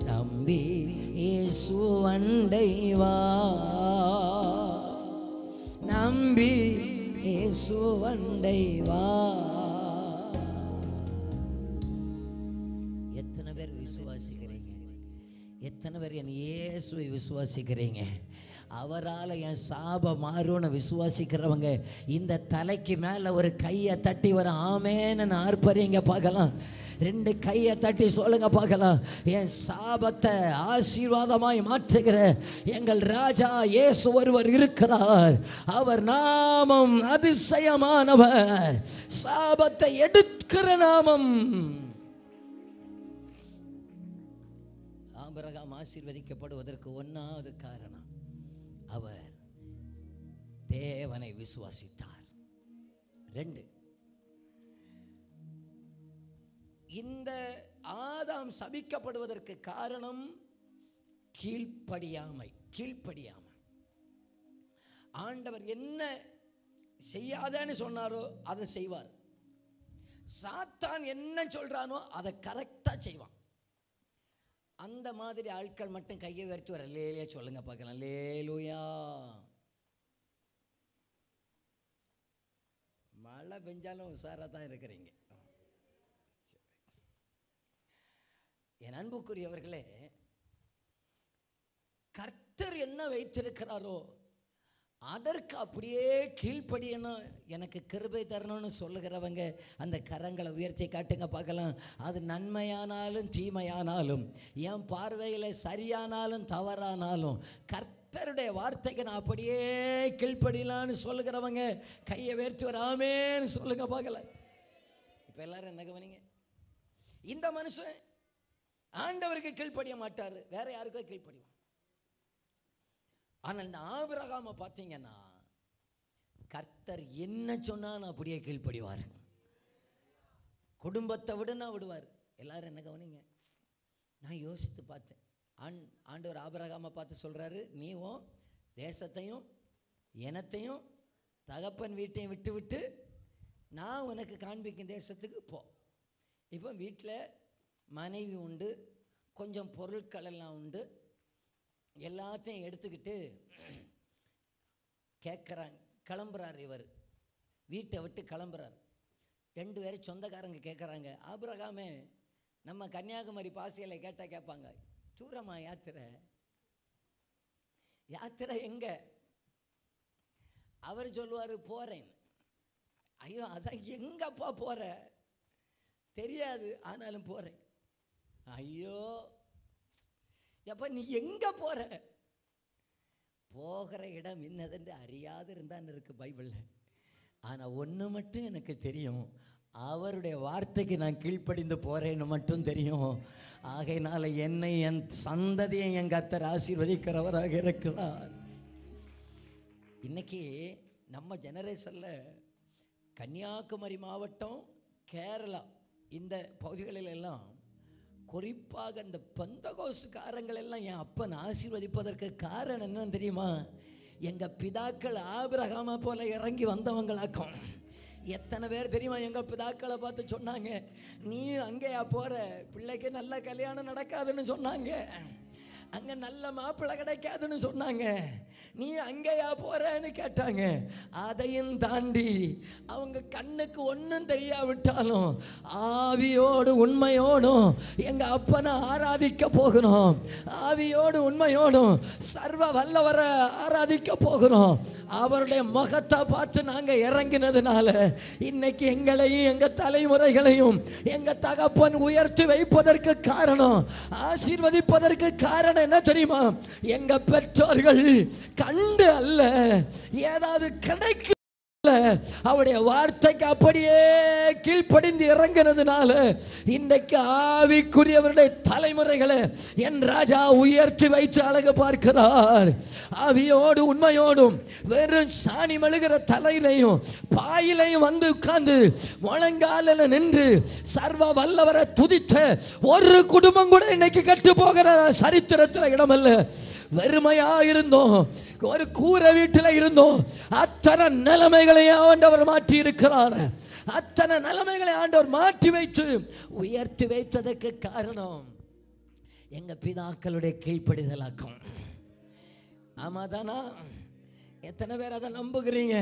நம்பி இயேசுவண்டை வா, நம்பி இயேசுவண்டை வா. எத்தனை பேர் விசுவாசிக்கிறீங்க? எத்தனை பேர் என் இயேசுவை விசுவாசிக்கிறீங்க? அவரால் என் சாபம் மாறும்னு விசுவாசிக்கிறவங்க இந்த தலைக்கு மேலே ஒரு கையை தட்டி வர ஆமேன்னு ஆர்ப்பரிங்க பார்க்கலாம். ரெண்டு கையை தட்டி சொல்லுங்க பார்க்கலாம். என் சாபத்தை ஆசீர்வாதமாய் மாற்றுகிற எங்கள் ராஜா இயேசு ஒருவர் இருக்கிறார். அவர் நாமம் அதிசயமானவர், சாபத்தை எடுக்கிற நாமம். ஆபிரகாம் ஆசீர்வதிக்கப்படுவதற்கு ஒன்றாவது காரணம், அவர் தேவனை விசுவாசித்தார். 2, இந்த ஆதாம் சபிக்கப்படுவதற்கு காரணம் கீழ்ப்படியாமை. ஆண்டவர் என்ன செய்யாதன்னு சொன்னாரோ அதை செய்வார். சாத்தான் என்ன சொல்றானோ அதை கரெக்டா செய்வான். அந்த மாதிரி ஆட்கள் மட்டும் கையை உயர்த்தி வர லேலியா சொல்லுங்க பார்க்கலாம். லேலுயா. மழை பெஞ்சாலும் உஷாரா தான் இருக்கிறீங்க. என் அன்புக்குரியவர்களே, கர்த்தர் என்ன வைத்திருக்கிறாரோ அதற்கு அப்படியே கீழ்ப்படியணும், எனக்கு கிருபை தரணும்னு சொல்லுகிறவங்க அந்த கரங்களை உயர்த்தி காட்டுங்க பார்க்கலாம். அது நன்மையானாலும் தீமையானாலும், என் பார்வையில் சரியானாலும் தவறானாலும், கர்த்தருடைய வார்த்தைக்கு நான் அப்படியே கீழ்ப்படியலான்னு சொல்லுகிறவங்க கையை உயர்த்தி வராமேன்னு சொல்லுங்க பார்க்கலாம். இப்போ எல்லாரும் என்ன கவனிங்க, இந்த மனுஷன் ஆண்டவருக்கு கீழ்ப்படிய மாட்டார், வேற யாருக்கோ கீழ்ப்படிவான். ஆனால் இந்த ஆபிரகாமை பார்த்தீங்கன்னா கர்த்தர் என்ன சொன்னாலும் அப்படியே கீழ்ப்படிவார். குடும்பத்தை விடனா விடுவார். எல்லாரும் என்ன கவனிங்க, நான் யோசித்து பார்த்தேன். ஆண்டவர் ஆபிரகாமை பார்த்து சொல்கிறாரு, நீ உன் தேசத்தையும் இனத்தையும் தகப்பன் வீட்டையும் விட்டு விட்டு நான் உனக்கு காண்பிக்கும் தேசத்துக்கு போ. இப்போ வீட்டில் மனைவி உண்டு, கொஞ்சம் பொருட்கள் எல்லாம் உண்டு, எல்லாத்தையும் எடுத்துக்கிட்டு கேட்குறாங்க. கிளம்புறார், இவர் வீட்டை விட்டு கிளம்புறார். 2 பேரும் சொந்தக்காரங்க கேட்குறாங்க, ஆபிரகாமே நம்ம கன்னியாகுமரி பாசியில் கேட்டால் கேட்பாங்க, தூரமா யாத்திரை எங்க? அவர் சொல்லுவார், போகிறேன். ஐயோ, அதான் எங்கப்பா போகிற? தெரியாது, ஆனாலும் போகிறேன். ஐயோ எப்போ நீ எங்கே போகிற? போகிற இடம் என்னதென்று அறியாது இருந்தான்னு இருக்கு பைபிளில். ஆனால் ஒன்று மட்டும் எனக்கு தெரியும், அவருடைய வார்த்தைக்கு நான் கீழ்ப்படிந்து போகிறேன்னு மட்டும் தெரியும். ஆகையினால என்னை என் சந்ததியை என் கர்த்தர் ஆசீர்வதிக்கிறவராக இருக்கிறார். இன்னைக்கு நம்ம ஜெனரேஷனில் கன்னியாகுமரி மாவட்டம், கேரளா இந்த பகுதிகளில் எல்லாம் குறிப்பாக இந்த பெந்தகோஸ்துக்காரங்கள் எல்லாம் என் அப்பன் ஆசீர்வதிப்பதற்கு காரணம் என்னன்னு தெரியுமா? எங்கள் பிதாக்கள் ஆபிரகாமை போல இறங்கி வந்தவங்களாக்கும். எத்தனை பேர் தெரியுமா எங்கள் பிதாக்களை பார்த்து சொன்னாங்க, நீ அங்கேயா போகிற, பிள்ளைக்கு நல்ல கல்யாணம் நடக்காதுன்னு சொன்னாங்க, அங்கே நல்ல மாப்பிள்ளை கிடைக்காதுன்னு சொன்னாங்க, நீ அங்கேயா போறன்னு கேட்டாங்க. அதையும் தாண்டி அவங்க கண்ணுக்கு ஒன்றும் தெரியாவிட்டாலும் ஆவியோடு உண்மையோடும் எங்கள் அப்பனை ஆராதிக்க போகிறோம். ஆவியோடு உண்மையோடும் சர்வ வல்லவரை ஆராதிக்க போகிறோம். அவருடைய முகத்தை பார்த்து நாங்கள் இறங்கினதுனால இன்னைக்கு எங்களையும் எங்கள் தலைமுறைகளையும் எங்கள் தகப்பன் உயர்த்தி வைப்பதற்கு காரணம், ஆசீர்வதிப்பதற்கு காரணம் என்ன தெரியுமா? எங்க பெற்றோர்கள் கண்டு அல்ல, ஏதாவது கிடைக்கும் அவருடைய வார்த்தைக்கு அப்படியே கீழ்ப்படிந்து இறங்கினதுனால இன்றைக்கு ஆவிக்குரியவருடைய தலைமுறைகளை என் ராஜா உயர்த்தி வைத்து அழகு பார்க்கிறார். ஆவியோடு உண்மையோடும் வெறும் சாணி மெழுகிற தலையிலையும் பாயிலையும் வந்து உட்கார்ந்து முழங்காலில் நின்று சர்வ வல்லவரை துதித்த ஒரு குடும்பம் கூட இன்னைக்கு கெட்டு போகிற சரித்திரத்தில் இடமல்ல. வெறுமையா இருந்தோம், ஒரு கூரை வீட்டில் இருந்தோம், அத்தனை நிலைமைகளை ஆண்டவர் மாற்றி இருக்கிறார். அத்தனை நிலைமைகளை ஆண்டவர் மாற்றி வைத்து உயர்த்தி வைத்ததற்கு காரணம் எங்க பிதாக்களுடைய கீழ்ப்படிதலாக்கும். ஆமாதானா? எத்தனை பேர் அதை நம்புகிறீங்க?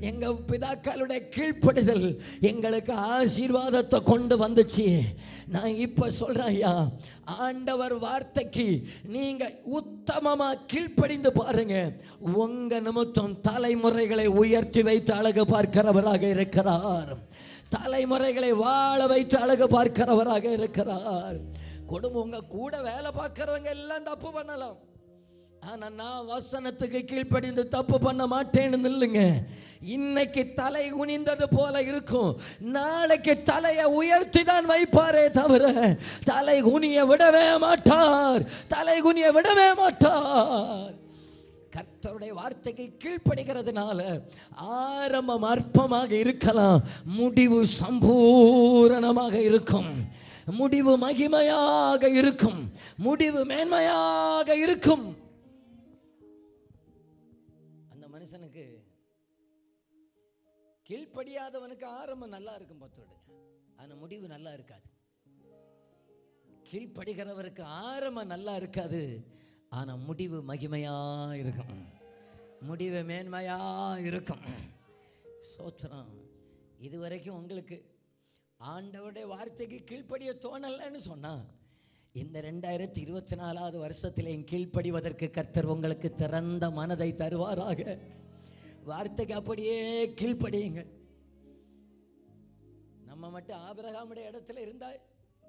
எங்க பிதாக்களுடைய கீழ்ப்படிதல் எங்களுக்கு ஆசீர்வாதத்தை கொண்டு வந்துச்சு. நான் இப்ப சொல்றேன் ஐயா, ஆண்டவர் வார்த்தைக்கு நீங்க உத்தமமா கீழ்ப்படிந்து பாருங்க, உங்க நிமித்தம் தலைமுறைகளை உயர்த்தி வைத்து அழகு பார்க்கிறவராக இருக்கிறார். தலைமுறைகளை வாழ வைத்து அழகு பார்க்கிறவராக இருக்கிறார். குடும்பம் உங்க கூட வேலை பார்க்கிறவங்க எல்லாம் தப்பு பண்ணலாம், ஆனா நான் வசனத்துக்கு கீழ்ப்படிந்து தப்பு பண்ண மாட்டேன்னு நில்லுங்க. இன்னைக்கு தலை குனிந்தது போல இருக்கும், நாளைக்கு தலையை உயர்த்தி தான் வைப்பாரே தவிர தலை குனிய விடவே மாட்டார், தலை குனிய விடவே மாட்டார். கர்த்தருடைய வார்த்தைக்கு கீழ்ப்படுகிறதுனால ஆரம்பம் அற்பமாக இருக்கலாம், முடிவு சம்பூரணமாக இருக்கும், முடிவு மகிமையாக இருக்கும், முடிவு மேன்மையாக இருக்கும். மனுஷனுக்கு கீழ்ப்படியாதவனுக்கு ஆரம்பம் நல்லா இருக்கும் பார்த்துடுங்க, ஆனா முடிவு நல்லா இருக்காது. கீழ்ப்படுகிறவருக்கு ஆரம்பம் நல்லா இருக்காது, ஆனா முடிவு மகிமையா இருக்கும், முடிவு மேன்மையா இருக்கும். சோத்திரம். இதுவரைக்கும் உங்களுக்கு ஆண்டவருடைய வார்த்தைக்கு கீழ்ப்படிய தோணலன்னு சொன்னா, இந்த 2024 வருஷத்திலே கீழ்ப்படிவதற்கு கர்த்தர் உங்களுக்கு திறந்த மனதை தருவாராக. வார்த்தைக்கு அப்படியே கீழ்ப்படியுங்க. நம்ம மட்டும் ஆபிரகாமுடைய இடத்துல இருந்தா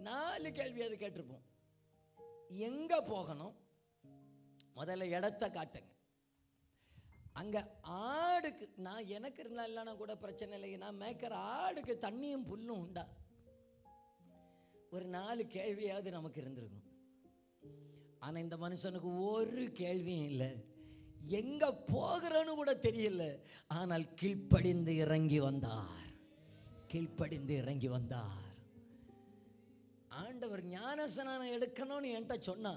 4 கேள்வி அது கேட்டிருப்போம். எங்க போகணும்? முதல்ல இடத்தை காட்டுங்க. அங்க ஆடுக்கு, நான் எனக்கு இருந்தா இல்லைன்னா கூட பிரச்சனை இல்லை, நான் மேய்க்கிற ஆடுக்கு தண்ணியும் புல்லும் உண்டா? ஒரு 4 கேள்வியாவது நமக்கு இருந்திருக்கும். ஆனா இந்த மனுஷனுக்கு ஒரு கேள்வியும் இல்லை. எங்க போகிறோன்னு கூட தெரியல. ஆனால் கீழ்ப்படிந்து இறங்கி வந்தார். கீழ்ப்படிந்து இறங்கி வந்தார். ஆண்டவர் ஞானஸ்நானம் எடுக்கணும்னு என்கிட்ட சொன்னா,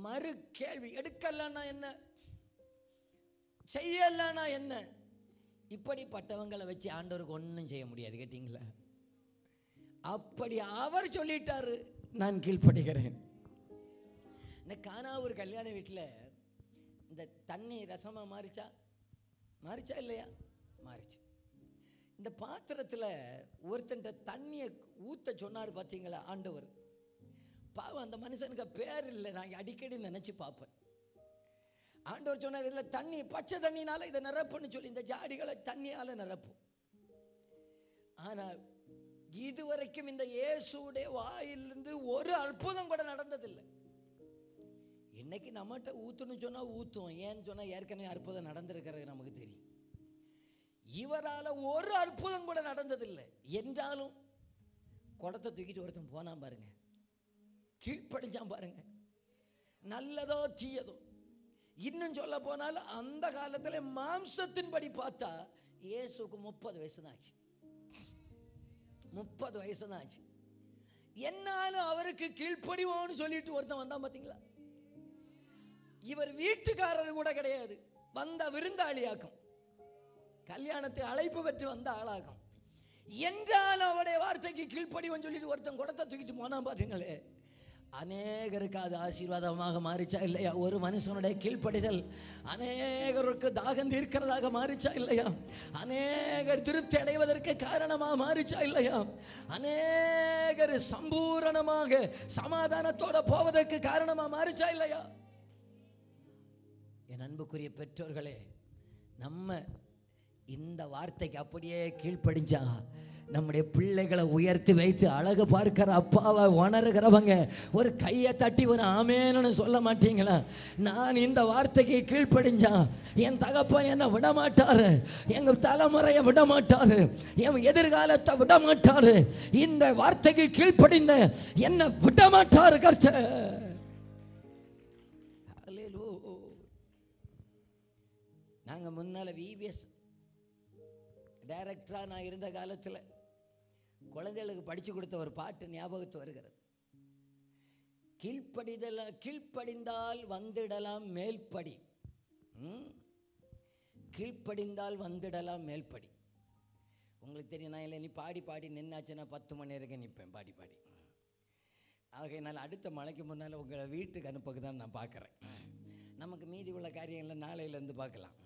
மறு கேள்வி, எடுக்கலன்னா என்ன, செய்யலன்னா என்ன? இப்படிப்பட்டவங்களை வச்சு ஆண்டவருக்கு ஒன்றும் செய்ய முடியாது. கேட்டீங்களா? அப்படி அவர் சொல்லிட்டாரு, நான் கீழ்ப்படுகிறேன். இந்த கானா ஒரு கல்யாண வீட்டில் இந்த தண்ணி ரசமா மாறிச்சா இல்லையா? மாறிச்சு. இந்த பாத்திரத்தில் ஒருத்தன் தண்ணியை ஊற்ற சொன்னார் பார்த்தீங்களா ஆண்டவர். பாவம், அந்த மனுஷனுக்கு பேர் இல்லை. நான் அடிக்கடி நினச்சி பார்ப்பேன். ஆண்டவர் சொன்னார், இதில் தண்ணி பச்சை தண்ணினால இதை நிரப்புன்னு சொல்லி இந்த ஜாடிகளை தண்ணியால் நிரப்பும். ஆனால் இதுவரைக்கும் இந்த இயேசுடைய வாயிலிருந்து ஒரு அற்புதம் கூட நடந்ததில்லை. இன்னைக்கு நம்மகிட்ட ஊற்றுன்னு சொன்னால் ஊற்றுவோம். ஏன்னு சொன்னால் ஏற்கனவே அற்புதம் நடந்திருக்கிறது நமக்கு தெரியும். இவரால் ஒரு அற்புதம் கூட நடந்ததில்லை. என்றாலும் குடத்தை தூக்கிட்டு ஒருத்தன் போனான் பாருங்க, கீழ்ப்படிஞ்சான் பாருங்க. நல்லதோ தீயதோ, இன்னும் சொல்ல போனால் அந்த காலத்தில் மாம்சத்தின்படி பார்த்தா இயேசுக்கு 30 வயசு தான் ஆச்சு. 30 வயசு தான் ஆச்சு. என்னாலும் அவருக்கு கீழ்ப்படிவோன்னு சொல்லிட்டு ஒருத்தன் வந்தான் பார்த்தீங்களா? இவர் வீட்டுக்காரர் கூட கிடையாது, வந்த விருந்தாளியாக்கும், கல்யாணத்தை அழைப்பு பெற்று வந்த ஆளாகும். என்றாலும் அவருடைய வார்த்தைக்கு கீழ்ப்படிவோன்னு சொல்லிட்டு ஒருத்தன் குடத்தை தூக்கிட்டு போனா பாருங்களே. அநேகருக்கு அது ஆசீர்வாதமாக மாறிச்சா இல்லையா? ஒரு மனுஷனுடைய கீழ்ப்படிதல் அநேகருக்கு தாகம் தீர்க்கிறதாக மாறிச்சா இல்லையா? அநேகர் திருப்தி அடைவதற்கு காரணமாக மாறிச்சா இல்லையா? அநேகர் சம்பூரணமாக சமாதானத்தோட போவதற்கு காரணமாக மாறிச்சா இல்லையா? என் அன்புக்குரிய பெற்றோர்களே, நம்ம இந்த வார்த்தைக்கு அப்படியே கீழ்ப்படிஞ்சா நம்முடைய பிள்ளைகளை உயர்த்தி வைத்து அழகு பார்க்கிற அப்பாவை உணர்கிறவங்க ஒரு கையை தட்டி ஒரு ஆமேன்னு சொல்ல மாட்டீங்களா? நான் இந்த வார்த்தைக்கு கீழ்ப்படிஞ்சா என் தகப்பன் என்னை விடமாட்டாரு, எங்க தலைமுறையை விடமாட்டாரு, என் எதிர்காலத்தை விடமாட்டாரு. இந்த வார்த்தைக்கு கீழ்ப்படிந்த என்னை விடமாட்டாரு கர்த்தர். நாங்கள் முன்னால் விபிஎஸ் டைரக்டராக நான் இருந்த காலத்தில் குழந்தைகளுக்கு படித்து கொடுத்த ஒரு பாட்டு ஞாபகத்து வருகிறது. கீழ்ப்படிந்தால் வந்திடலாம் மேல்படி, கீழ்ப்படிந்தால் வந்திடலாம் மேல்படி. உங்களுக்கு தெரியும், நான் இல்லை, நீ பாடி பாடி நின்னாச்சுன்னா 10 மணி வரைக்கும் நிற்பேன் பாடி பாடி. ஆகையினால் அடுத்த மழைக்கு முன்னால் உங்களை வீட்டுக்கு அனுப்புக்கு தான் நான் பார்க்குறேன். நமக்கு மீதி உள்ள காரியங்களை நாளையிலேருந்து பார்க்கலாம்.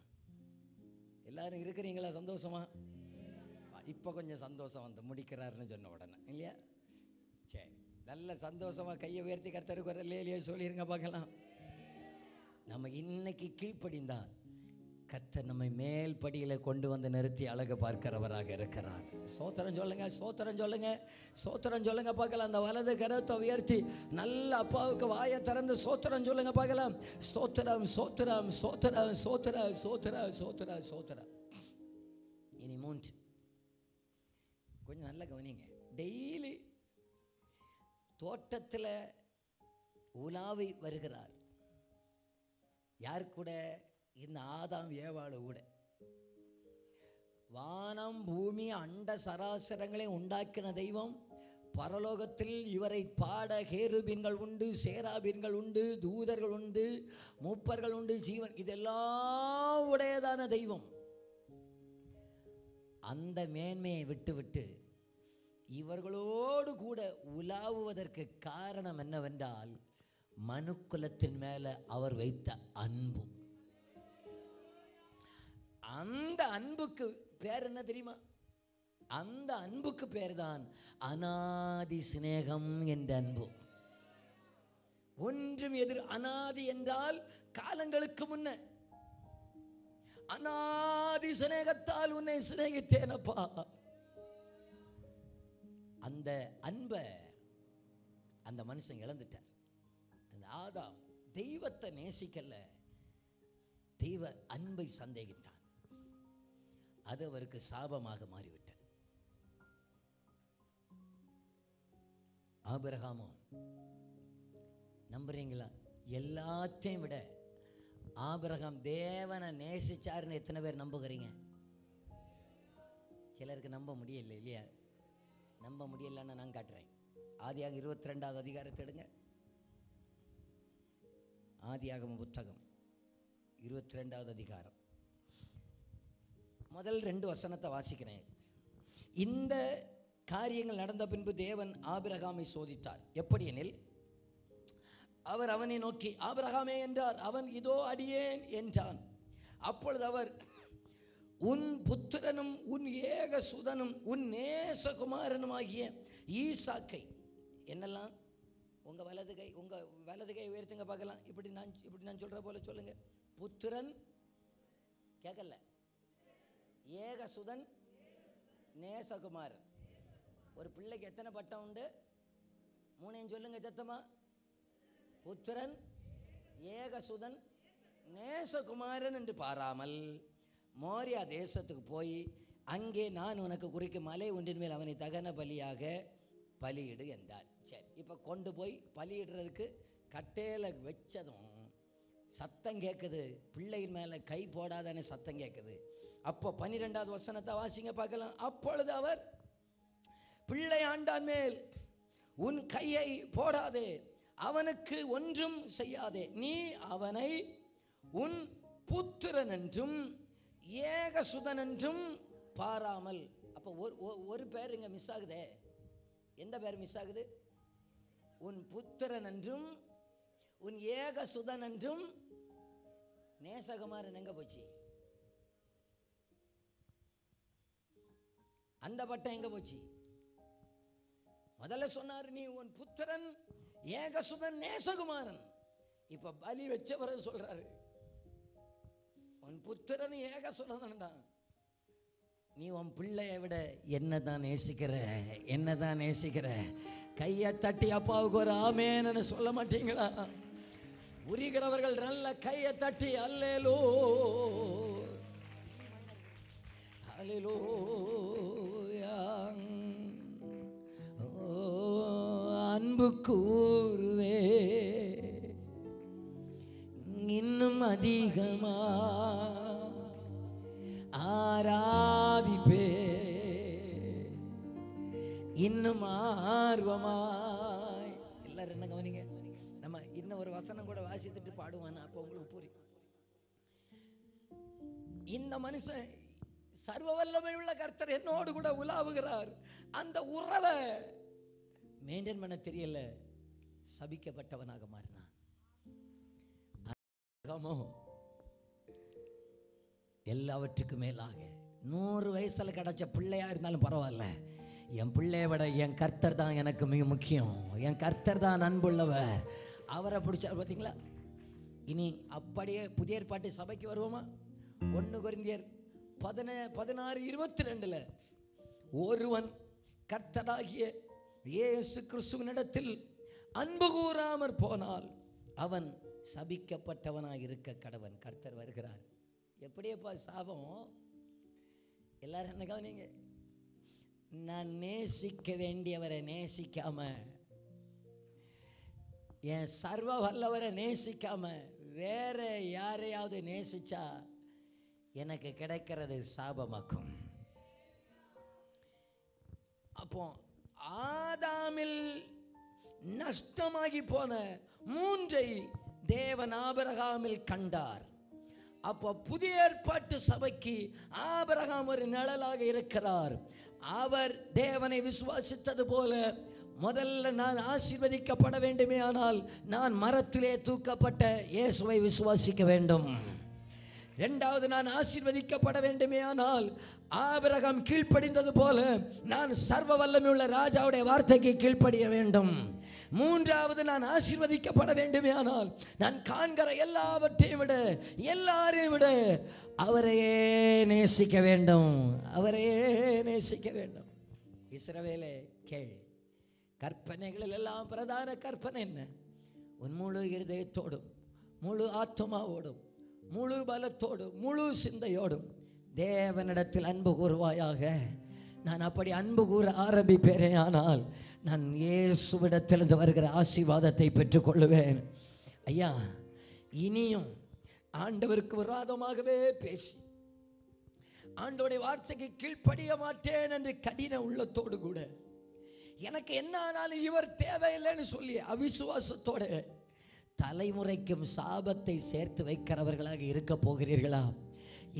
எல்லாரும் இருக்கிறீங்களா சந்தோஷமா? இப்போ கொஞ்சம் சந்தோஷம் வந்து முடிக்கிறாருன்னு சொன்ன உடனே இல்லையா? சரி, நல்ல சந்தோஷமா கையை உயர்த்தி கர்த்தருக்கு ஒரு இல்லையே சொல்லிருங்க பார்க்கலாம். நம்ம இன்னைக்கு கீழ்ப்படிந்தான் கர்த்தர் நம்மை மேல் படியில கொண்டு வந்து நிறுத்தி அழகு பார்க்கிறவராக இருக்கிறார். சோத்திரம் சொல்லுங்க, சோத்திரம் சொல்லுங்க, சோத்திரம் சொல்லுங்க பார்க்கலாம். அந்த வலது கரத்தை உயர்த்தி நல்ல அப்பாவுக்கு வாயை திறந்து சோத்திரம் சொல்லுங்க பார்க்கலாம். சோத்திரம் சோத்திரம் சோத்திரம் சோத்திரம் சோத்திரம் சோத்திரம் சோத்திரம். இனி 3 கொஞ்சம் நல்லா கவனிங்க. டெய்லி தோட்டத்தில் உலாவி வருகிறார். யார் கூட? இந்த ஆதாம் ஏவாளு கூட. வானம் பூமி அண்ட சராசரங்களை உண்டாக்கின தெய்வம். பரலோகத்தில் இவரை பாட கேருபீன்கள் உண்டு, சேராபீன்கள் உண்டு, தூதர்கள் உண்டு, மூப்பர்கள் உண்டு, ஜீவன் இதெல்லாம் உடையதான தெய்வம். அந்த மேன்மையை விட்டுவிட்டு இவர்களோடு கூட உலாவுவதற்கு காரணம் என்னவென்றால் மனுக்குலத்தின் மேல அவர் வைத்த அன்பு. அந்த அன்புக்கு பேர் என்ன தெரியுமா? அந்த அன்புக்கு பேர் தான் அநாதி சிநேகம் என்ற அன்பு. ஒன்றும் எதிர். அநாதி என்றால் காலங்களுக்கு முன்ன. அநாதி சிநேகத்தால் உன்னை சிநேகித்தேனப்பா. அந்த அன்பை அந்த மனுஷன் இழந்துட்டார். அந்த ஆதாம் தெய்வத்தை நேசிக்கல, தெய்வ அன்பை சந்தேகித்தான். அது அவருக்கு சாபமாக மாறிவிட்டது. ஆபிரகாமோ நம்புறீங்களா? எல்லாத்தையும் விட ஆபிரகாம் தேவனை நேசிச்சாருன்னு எத்தனை பேர் நம்புகிறீங்க? சிலருக்கு நம்ப முடியல இல்லையா? நம்ப முடியலன்னு நான் காட்டுறேன். ஆதியாகமம் 22வது அதிகாரத்தை எடுங்க. ஆதியாகம புத்தகம் 22வது அதிகாரம் முதல் 2 வசனத்தை வாசிக்கிறேன். இந்த காரியங்கள் நடந்த பின்பு தேவன் ஆபிரகாமை சோதித்தார். எப்படி எனில், அவர் அவனை நோக்கி ஆபிரகாமே என்றார். அவன் இதோ அடியேன் என்றான். அப்பொழுது அவர், உன் புத்திரனும் உன் ஏகசுதனும் உன் நேசகுமாரனுமாகிய ஈசாக்கை, என்னெல்லாம் உங்கள் வலது கை உயர்த்துங்க பார்க்கலாம். இப்படி நான் சொல்கிற போல சொல்லுங்க. புத்திரன் கேட்கல, ஏகசுதன், நேசகுமாரன். ஒரு பிள்ளைக்கு எத்தனை பட்டம் உண்டு? 3 சொல்லுங்க சத்தமா. புத்திரன், ஏகசுதன், நேசகுமாரன் என்று பாராமல் மோரியா தேசத்துக்கு போய் அங்கே நான் உனக்கு குறிக்கும் மலை ஒன்றின் மேல் அவனை தகன பலியாக பலியிடு என்றார். சரி, இப்போ கொண்டு போய் பலியிடுறதுக்கு கட்டையில் வச்சதும் சத்தம் கேட்குது. பிள்ளையின் மேலே கை போடாதானே சத்தம் கேட்குது. அப்போ 12வது வசனத்தை வாசிங்க பார்க்கலாம். அப்பொழுது அவர், பிள்ளை ஆண்டான் மேல் உன் கையை போடாதே, அவனுக்கு ஒன்றும் செய்யாதே, நீ அவனை உன் புத்திரன் என்றும் ஏகசுதன் என்றும் பாராமல். அப்போ ஒரு பேர் இங்கே மிஸ் ஆகுதே. எந்த பேர் மிஸ் ஆகுது? உன் புத்திரன் என்றும் உன் ஏகசுதன் என்றும். நேசகுமாரன் எங்க போச்சு? அந்த பட்டம் எங்க போச்சு? முதல்ல சொன்னார், நீ உன் புத்திரன், ஏகசுதன், நேசகுமாரன். இப்ப பலி வச்ச பிறகு சொல்றாரு, உன் புத்திரன் ஏகசுதன் தான். நீ உன் பிள்ளையை விட என்னதான் நேசிக்கிற, என்னதான் நேசிக்கிற. கையை தட்டி அப்பாவுக்கு ஒரு ஆமேன்னு சொல்ல மாட்டீங்களா? உரிகிறவர்கள் நல்ல கையை தட்டி அல்லேலூ அல்லேலூயா அன்பு கூறுவே இன்னும் அதிகமா ஆராதிப்பே இன்னும் ஆர்வமாய். எல்லாரும் என்ன கவனிங்க. நம்ம இன்னும் ஒரு வசனம் கூட வாசித்துட்டு பாடுவானா, அப்போ உங்களுக்கு புரியும். இந்த மனுஷன் சர்வ வல்லமை உள்ள கர்த்தர் என்னோடு கூட உலாவுகிறார். அந்த உறவை மெயின்டைன் பண்ண தெரியல, சபிக்கப்பட்டவனாக மாறினான். எல்லாவற்றுக்கும் மேலாக 100 வயசுல கிடைச்ச பிள்ளையா இருந்தாலும் பரவாயில்ல, என் பிள்ளையை விட என் கர்த்தர் தான் எனக்கு மிக முக்கியம். என் கர்த்தர் தான் அன்புள்ளவர். அவரை பிடிச்சார் பார்த்தீங்களா? இனி அப்படியே புதிய ஏற்பாட்டு சபைக்கு வருவோமா? 1 கொரிந்தியர் 16:22 ஒருவன் கர்த்தராகிய இயேசு கிறிஸ்துவினிடத்தில் அன்பு கூறாமற் போனால் அவன் சபிக்கப்பட்டவனாக இருக்க கடவன். கர்த்தர் வருகிறார். எப்படியப்பா சாபம்? எல்லாரும் என்ன கவனிங்க. நான் நேசிக்க வேண்டியவரை நேசிக்காம, என் சர்வ வல்லவரை நேசிக்காம வேற யாரையாவது நேசிச்சா எனக்கு கிடைக்கிறது சாபமாக்கும். அப்போ ஆதாமில் நஷ்டமாகி போன 3 தேவன் ஆபிரகாமில் கண்டார். அப்போ புதிய ஏற்பாட்டு சபைக்கு ஆபிரகாம் ஒரு நிழலாக இருக்கிறார். அவர் தேவனை விசுவாசித்தது போல, முதல்ல நான் ஆசீர்வதிக்கப்பட வேண்டுமே ஆனால் நான் மரத்திலே தூக்கப்பட்ட இயேசுவை விசுவாசிக்க வேண்டும். 2வது, நான் ஆசீர்வதிக்கப்பட வேண்டுமே ஆனால் ஆபிரகாம் கீழ்ப்படிந்தது போல நான் சர்வ வல்லமையுள்ள ராஜாவுடைய வார்த்தைக்கு கீழ்ப்படிய வேண்டும். 3வது, நான் ஆசீர்வதிக்கப்பட வேண்டுமே ஆனால் நான் காண்கிற எல்லாவற்றையும் விட, எல்லாரையும் விட அவரையே நேசிக்க வேண்டும். அவரையே நேசிக்க வேண்டும். இஸ்ரவேலே கேள், கற்பனைகளில் எல்லாம் பிரதான கற்பனை என்ன? உன் முழு இருதயத்தோடும், முழு ஆத்மாவோடும், முழு பலத்தோடும், முழு சிந்தையோடும் தேவனிடத்தில் அன்பு கூறுவாயாக. நான் அப்படி அன்பு கூற ஆரம்பிப்பேனே ஆனால் நான் இயேசுவிடத்திலிருந்து வருகிற ஆசீர்வாதத்தை பெற்றுக்கொள்ளுவேன். ஐயா, இனியும் ஆண்டவருக்கு விரோதமாகவே பேசி ஆண்டவருடைய வார்த்தைக்கு கீழ்ப்படிய மாட்டேன் என்று கடின உள்ளத்தோடு கூட எனக்கு என்ன ஆனாலும் இவர் தேவையில்லைன்னு சொல்லி அவிசுவாசத்தோட தலைமுறைக்கும் சாபத்தை சேர்த்து வைக்கிறவர்களாக இருக்க போகிறீர்களா?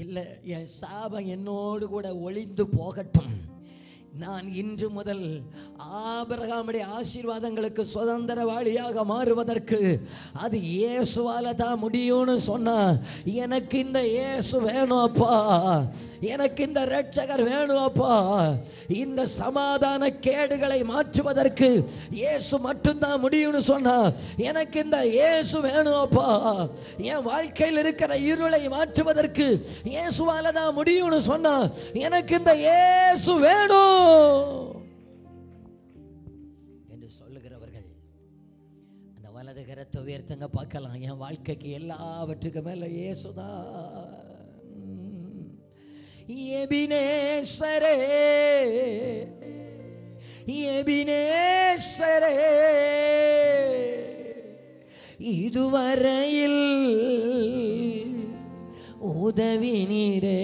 இல்லை, என் சாபம் என்னோடு கூட ஒளிந்து போகட்டும், நான் இன்று முதல் ஆபிரகாமுடைய ஆசீர்வாதங்களுக்கு சுதந்திரவாளியாக மாறுவதற்கு அது இயேசுவால தான் முடியும்னு சொன்னா, எனக்கு இந்த இயேசு வேணும் அப்பா, எனக்கு இந்த இரட்சகர் வேணும் அப்பா, இந்த சமாதான கேடுகளை மாற்றுவதற்கு இயேசு மட்டும்தான் முடியும்னு சொன்னா, எனக்கு இந்த இயேசு வேணும் அப்பா, என் வாழ்க்கையில் இருக்கிற இருளை மாற்றுவதற்கு இயேசுவால தான் முடியும்னு சொன்னா, எனக்கு இந்த இயேசு வேணும் என்று சொல்லுகிறவர்கள் அந்த வலது கரத்தை உயர்த்துங்க பார்க்கலாம். என் வாழ்க்கைக்கு எல்லாவற்றுக்கு மேல இயேசுதான். எபினேசரே எபினேசரே, இதுவரையில் உதவி நீரே,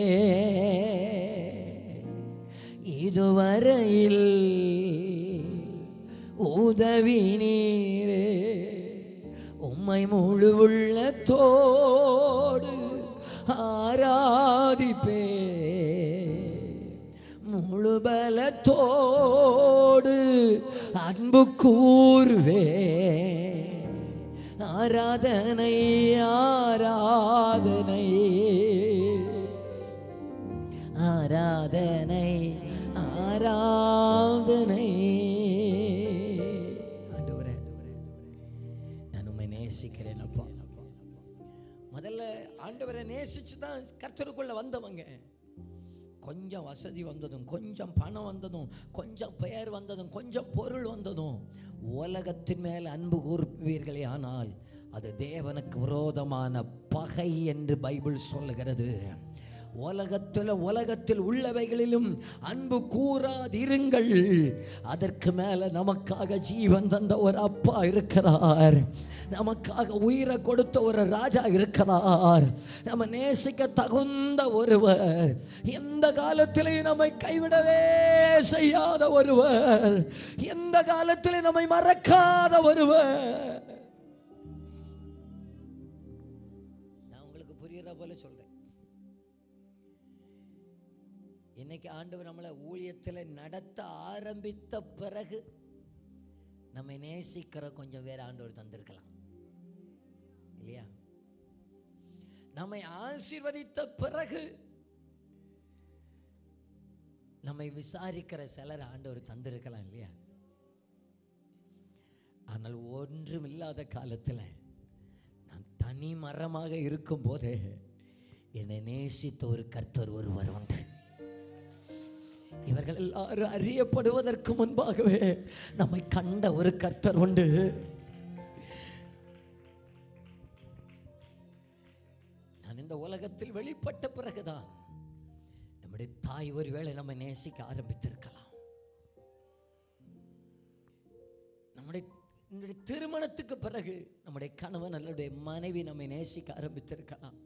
இதுவரையில் உதவி நீரே, உம்மை முழு உள்ளத்தோடு ஆராதிப்பே, முழு பலத்தோடு அன்பு கூர்வே, ஆராதனை ஆராதனை ஆராதனை ஆராதனை. ஆண்டவரே, நான் உம்மை நேசிக்கிறேன் அப்பா. முதல்ல ஆண்டவரை நேசிச்சு தான் கர்த்தருக்குள்ள வந்தவங்க. கொஞ்சம் வசதி வந்ததும், கொஞ்சம் பணம் வந்ததும், கொஞ்சம் பெயர் வந்ததும், கொஞ்சம் பொருள் வந்ததும் உலகத்தின் மேல் அன்பு கூறுவீர்களே, ஆனால் அது தேவனுக்கு விரோதமான பகை என்று பைபிள் சொல்லுகிறது. உலகத்தில் உள்ளவைகளிலும் அன்பு கூறாதிருங்கள். அதற்கு மேல நமக்காக ஜீவன் தந்த ஒரு அப்பா இருக்கிறார், நமக்காக உயிரை கொடுத்த ஒரு ராஜா இருக்கிறார், நம்ம நேசிக்க தகுந்த ஒருவர், எந்த காலத்திலேயும் நம்மை கைவிடவே செய்யாத ஒருவர், எந்த காலத்திலேயும் நம்மை மறக்காத ஒருவர். நான் உங்களுக்கு புரியுற போல சொல்றேன். இன்னைக்கு ஆண்டவர் நம்மளை ஊழியத்தில் நடத்த ஆரம்பித்த பிறகு நம்மை நேசிக்கிற கொஞ்சம் வேற ஆண்டவர் தந்திருக்கலாம் இல்லையா? நம்மை ஆசீர்வதித்த பிறகு நம்மை விசாரிக்கிற சிலர் ஆண்டவர் தந்திருக்கலாம் இல்லையா? ஆனால் ஒன்றும் இல்லாத காலத்தில் நான் தனி மரமாக இருக்கும் போதே என்னை நேசித்த ஒரு கர்த்தர் ஒருவர் உண்டு. இவர்கள் எல்லாரும் அறியப்படுவதற்கு முன்பாகவே நம்மை கண்ட ஒரு கர்த்தர் உண்டு. நான் இந்த உலகத்தில் வெளிப்பட்ட பிறகுதான் நம்முடைய தாய் ஒருவேளை நம்மை நேசிக்க ஆரம்பித்திருக்கலாம். நம்முடைய திருமணத்துக்கு பிறகு நம்முடைய கணவன் அல்லது மனைவி நம்மை நேசிக்க ஆரம்பித்திருக்கலாம்.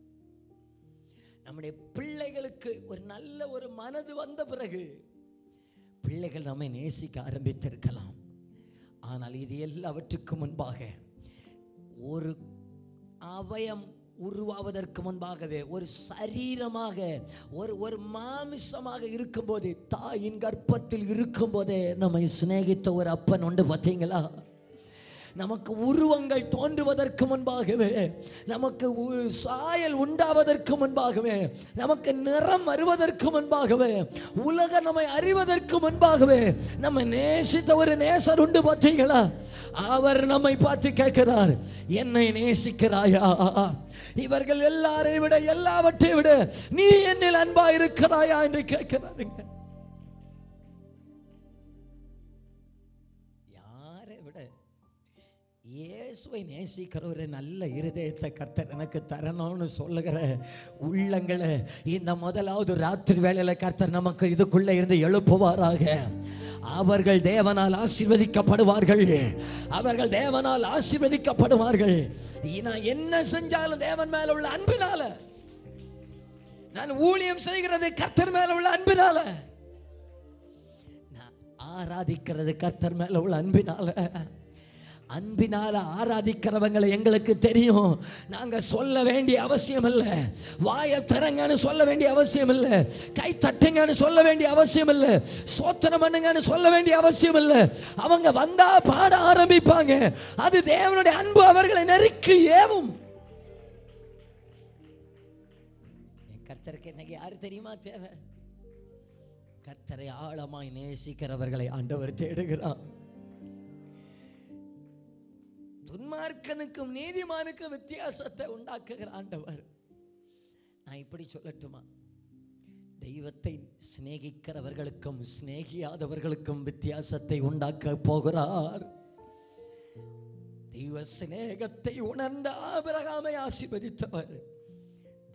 நம்முடைய பிள்ளைகளுக்கு ஒரு நல்ல ஒரு மனது வந்த பிறகு பிள்ளைகள் நம்மை நேசிக்க ஆரம்பித்திருக்கலாம். ஆனால் இது எல்லாவற்றுக்கும் முன்பாக ஒரு அவயம் உருவாவதற்கு முன்பாகவே, ஒரு சரீரமாக, ஒரு மாமிசமாக இருக்கும்போதே, தாயின் கர்ப்பத்தில் இருக்கும் போதே நம்மை சிநேகித்த ஒரு அப்பன் உண்டு பார்த்தீங்களா? நமக்கு உருவங்கள் தோன்றுவதற்கு முன்பாகவே, நமக்கு சாயல் உண்டாவதற்கு முன்பாகவே, நமக்கு நிறம் வருவதற்கு முன்பாகவே, உலகம் நம்மை அறிவதற்கு முன்பாகவே நம்ம நேசித்த ஒரு நேசர் உண்டு பார்த்தீங்களா? அவர் நம்மை பார்த்து கேட்கிறார், என்னை நேசிக்கிறாயா? இவர்கள் எல்லாரை விட, எல்லாவற்றை விட நீ என்னில் அன்பா இருக்கிறாயா என்று கேட்கிறாருங்க. இயேசுவை நேசிக்கிற ஒரு நல்ல இருதயத்தை கர்த்தர் எனக்கு தரணும்னு சொல்லுகிற உள்ளங்களை இந்த முதலாவது ராத்திரி வேளையில கர்த்தர் நமக்கு இதுக்குள்ள இருந்து எழுப்புவாராக. அவர்கள் தேவனால் ஆசீர்வதிக்கப்படுவார்கள். அவர்கள் தேவனால் ஆசீர்வதிக்கப்படுவார்கள். நான் என்ன செஞ்சாலும் தேவன் மேல உள்ள அன்பினால, நான் ஊழியம் செய்கிறது கர்த்தர் மேல உள்ள அன்பினால, நான் ஆராதிக்கிறது கர்த்தர் மேல உள்ள அன்பினால. அன்பினால ஆராதிக்கிறவங்களை எங்களுக்கு தெரியும். நாங்க சொல்ல வேண்டிய அவசியம் இல்லை. வாயை திறங்கன்னு சொல்ல வேண்டிய அவசியம் இல்லை. கை தட்டுங்கன்னு சொல்ல வேண்டிய அவசியம் இல்லை. சோத்திரம் பண்ணுங்கன்னு சொல்ல வேண்டிய அவசியம் இல்லை. அவங்க வந்தா பாட ஆரம்பிப்பாங்க. அது தேவனுடைய அன்பு அவர்களை நெருக்கி ஏவும். கர்த்தருக்கு இன்னைக்கு யாரு தெரியுமா தேவை? கர்த்தரை ஆழமாய் நேசிக்கிறவர்களை ஆண்டவர் தேடுகிறார். துன்மார்க்கனுக்கும் நீதிமானுக்கும் வித்தியாசத்தை உண்டாக்குகிற ஆண்டவர். நான் இப்படி சொல்லட்டுமா? தெய்வத்தை சிநேகிக்கிறவர்களுக்கும் சிநேகியாதவர்களுக்கும் வித்தியாசத்தை உண்டாக்க போகிறார். தெய்வ சிநேகத்தை உணர்ந்த ஆபிரகாமை ஆசீர்வதித்தவர்,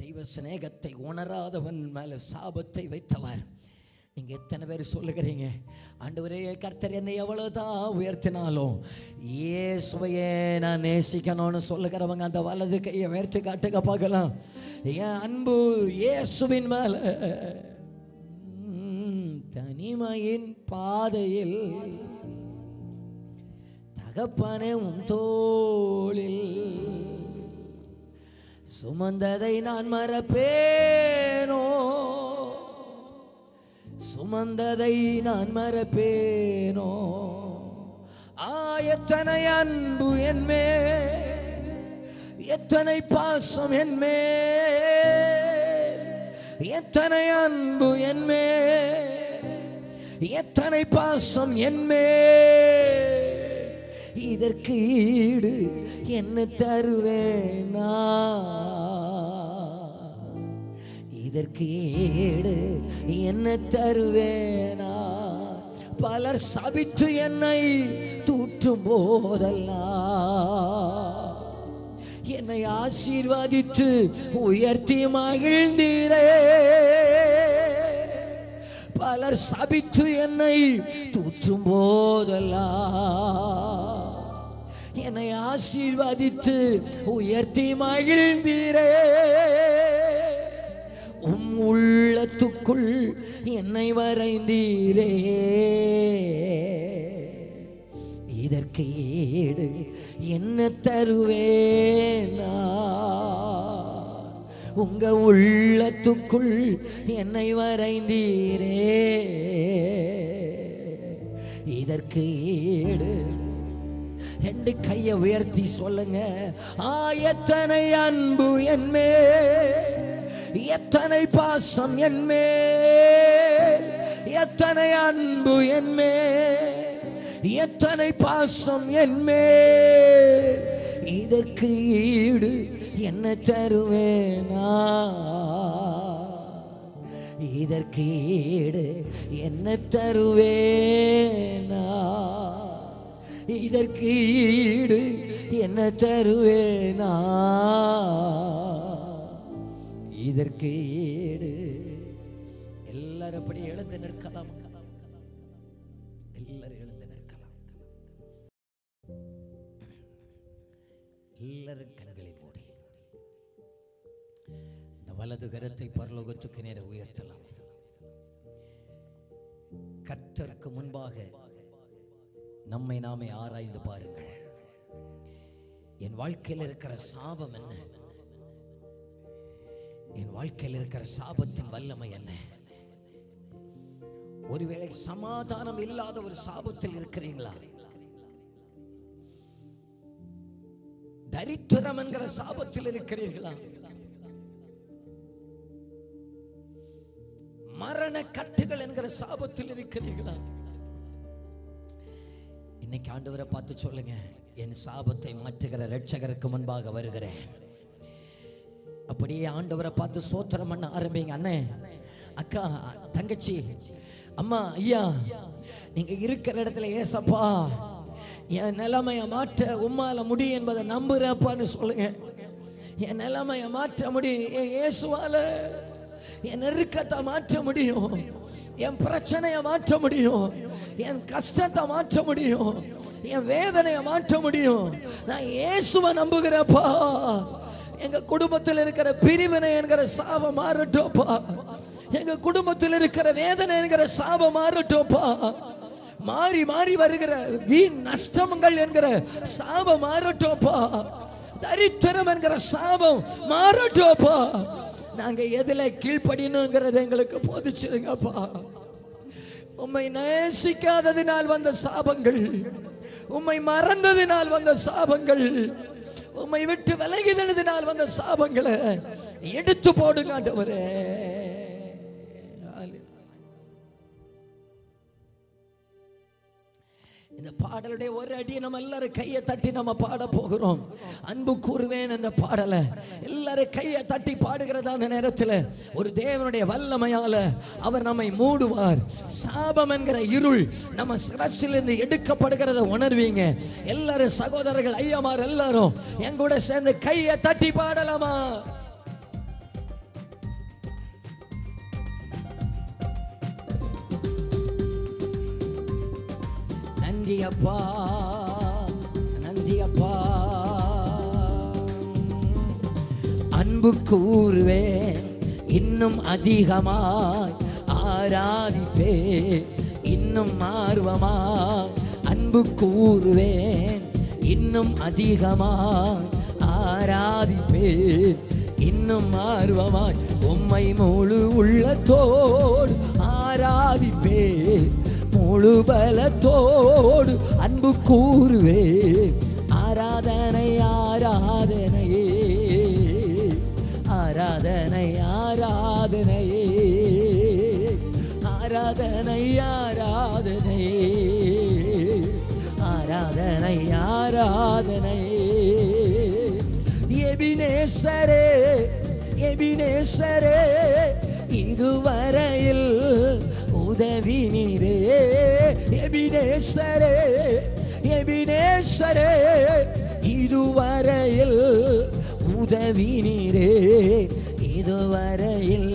தெய்வ சிநேகத்தை உணராதவன் மேல சாபத்தை வைத்தவர். நீங்க எத்தனை பேர் சொல்லுகிறீங்க, ஆண்டவரே கர்த்தர் என்னை எவ்வளவுதான் உயர்த்தினாலும் இயேசுவையே நான் நேசிக்கணும்னு சொல்லுகிறவங்க அந்த வலது கையை உயர்த்தி காட்டுங்க பார்க்கலாம். என் அன்பு இயேசுவின் மேல. தனிமையின் பாதையில் தகப்பனே உன் தோளில் சுமந்ததை நான் மறப்பேனோ, சுமந்ததை நான் மறப்பேனோ. எத்தனை அன்பு என்மே, எத்தனை பாசம் என்மே, எத்தனை அன்பு என்மே, எத்தனை பாசம் என்மே. இதற்கு ஈடு என்ன தருவேனா? இதற்கு ஈடு என்ன தருவேனா? பலர் சபித்து என்னை தூற்றும் போதெல்லாம் என்னை ஆசீர்வதித்து உயர்த்தி மகிழ்ந்தீரே. பலர் சபித்து என்னை தூற்றும் போதெல்லாம் என்னை ஆசீர்வதித்து உயர்த்தி மகிழ்ந்தீரே. உம் உள்ளத்துக்குள் என்னை வரைந்தீரே. இதற்கு ஈடு என்ன தருவேனா? உங்க உள்ளத்துக்குள் என்னை வரைந்தீரே. இதற்கு ஈடு. ரெண்டு கையை உயர்த்தி சொல்லுங்க, எத்தனை அன்பு என்மே, எத்தனை பாசம் என்மே, எத்தனை அன்பு என்மே, எத்தனை பாசம் என்மே. இதற்கு ஈடு என்ன தருவேனா? இதற்கு ஈடு என்ன தருவேனா? இதற்கு ஈடு என்ன தருவேனா? இதற்கு ஈடு. எல்லாரும் அப்படி எழுந்து நிற்கலாம். எல்லாரும் எழுந்து நிற்கலாம். எல்லாரும் கண்களை மூடி இந்த வலது கரத்தை பரலோகத்துக்கு நேர உயர்த்தலாம். கர்த்தருக்கு முன்பாக நம்மை நாமே ஆராய்ந்து பாருங்கள். என் வாழ்க்கையில் இருக்கிற சாபம் என்ன? என் வாழ்க்கையில் இருக்கிற சாபத்தின் வல்லமை என்ன? ஒருவேளை சமாதானம் இல்லாத ஒரு சாபத்தில் இருக்கிறீங்களா? தரித்திரம் என்கிற சாபத்தில் இருக்கிறீர்களா? மரண கட்டுகள் என்கிற சாபத்தில் இருக்கிறீர்களா? இன்னைக்கு ஆண்டவரை பார்த்து சொல்லுங்க, என் சாபத்தை மாற்றுகிற இரட்சகருக்கு முன்பாக வருகிறேன். அப்படியே ஆண்டவரை பார்த்து சோத்திரம் பண்ண ஆரம்பிங்க. அண்ணே, அக்கா, தங்கச்சி, அம்மா, ஐயா, நீங்க இருக்கிற இடத்துல ஏசப்பா என் நிலைமையை மாற்ற உம்மால முடியும் என்பதை நம்புறப்பான்னு சொல்லுங்க. என் நிலைமையை மாற்ற முடியும், என் இயேசுவால என் நெருக்கத்தை மாற்ற முடியும், என் பிரச்சனையை மாற்ற முடியும், என் கஷ்டத்தை மாற்ற முடியும், என் வேதனையை மாற்ற முடியும். நான் இயேசுவை நம்புகிறப்பா. எங்க குடும்பத்தில் இருக்கிற பிரிவினை என்கிற சாபம் மாறட்டோப்பா. எங்க குடும்பத்தில் இருக்கிற வேதனை என்கிற சாபம் மாறட்டோப்பா. மாறி மாறி வருகிற வீண் நஷ்டங்கள் என்கிற சாபம் மாறட்டோப்பா. தரித்திரம் என்கிற சாபம் மாறட்டோப்பா. நாங்க எதுல கீழ்ப்படினுங்கிறத எங்களுக்கு போதிச்சிருங்கப்பா. உம்மை நேசிக்காததினால் வந்த சாபங்கள், உம்மை மறந்ததினால் வந்த சாபங்கள், உம்மை விட்டு விலகினதினால் வந்த சாபங்களை எடுத்து போடுங்க ஆண்டவரே. இந்த பாடலுடைய ஒரு அடி நம்ம எல்லாரும் கையை தட்டி நம்ம பாட போகிறோம். அன்பு கூறுவேன் என்ற பாடலை எல்லாரும் கையை தட்டி பாடுகிறதான நேரத்தில் ஒரு தேவனுடைய வல்லமையால அவர் நம்மை மூடுவார். சாபம் என்கிற இருள் நம்ம சிரசிலிருந்து எடுக்கப்படுகிறத உணர்வீங்க. எல்லாரும் சகோதரர்கள், ஐயமார் எல்லாரும் என் கூட சேர்ந்து கையை தட்டி பாடலாமா? நன்றி அப்பா, நன்றி அப்பா. அன்பு கூறுவேன் இன்னும் அதிகமாய், ஆராதிப்பே இன்னும் ஆர்வமாய். அன்பு கூறுவேன் இன்னும் அதிகமாய், ஆராதிப்பே இன்னும் ஆர்வமாய். உம்மை முழு உள்ளத்தோடு ஆராதிப்பே, முழு பலத்தோடு அன்பு கூறுவே. ஆராதனை ஆராதனையே, ஆராதனை ஆராதனையே, ஆராதனை ஆராதனையே, ஆராதனை ஆராதனையே. எபினேசரே, எபினேசரே, இதுவரையில் உதவி நீரே. எபினேசரே, எபினேசரே, இதுவரையில் உதவி நீரே, இதுவரையில்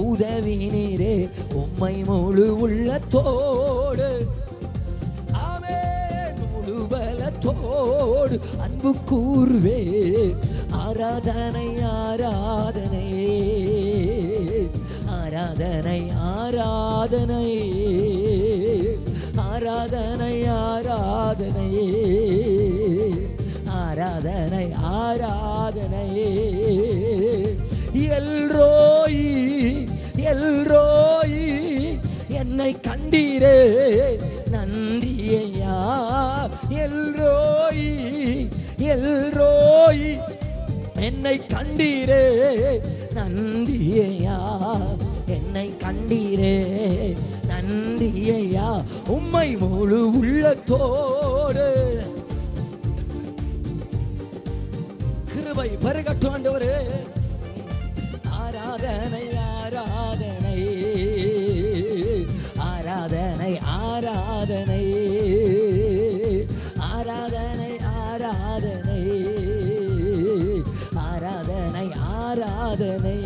உதவி நீரே. உம்மை முழு உள்ளத்தோடு, ஆமென், முழு பலத்தோடு அன்பு கூறுவே. ஆராதனை ஆராதனை, ஆராதனை ஆராதனை, ஆராதனை ஆராதனை, ஆராதனை ஆராதனை. எல்ரோயி, எல்ரோயி, என்னை கண்டீரே நன்றி ஐயா. எல்ரோயி, எல்ரோயி, என்னை கண்டீரே நன்றி ஐயா. என்னை கண்டீரே நன்றி ஐயா. உம்மை முழு உள்ளத்தோடு கிருபை பெருகட்டும் ஆண்டவரே. ஆராதனை ஆராதனை, ஆராதனை ஆராதனை, ஆராதனை ஆராதனை, ஆராதனை ஆராதனை.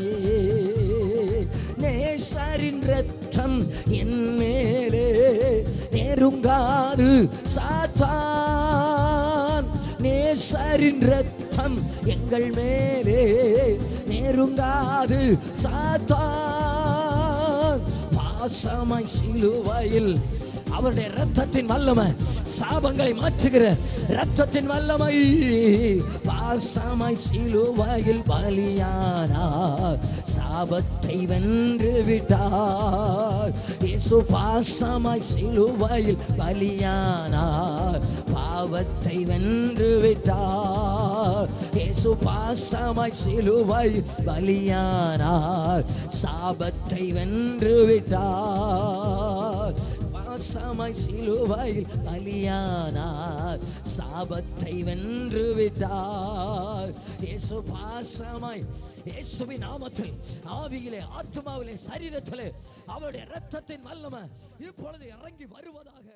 நேசரின் ரத்தம் என் மேலே நெருங்காது சாத்தான். நேசரின் ரத்தம் எங்கள் மேலே நெருங்காது சாத்தான். பாசமாய் சிலுவையில் அவருடைய ரத்தத்தின் வல்லமை, சாபங்களை மாற்றுகிற ரத்தத்தின் வல்லமை. பாசமாய் சிலுவையில் பலியானார், சாபத்தை வென்று விட்டார். இயேசு பாசமாய் சிலுவையில் பலியானார், பாவத்தை வென்று விட்டார். இயேசு பாசமாய் சிலுவையில் பலியானார், சாபத்தை வென்று விட்டார். பாசமாய் சிலுவையில் பலியானார், சாபத்தை வென்று விட்டார். இயேசு பாசமாய், இயேசுவின் நாமத்தில், ஆவியிலே, ஆத்துமாவிலே, சரீரத்திலே அவருடைய இரத்தத்தின் வல்லமை இப்பொழுது இறங்கி வருவதாக.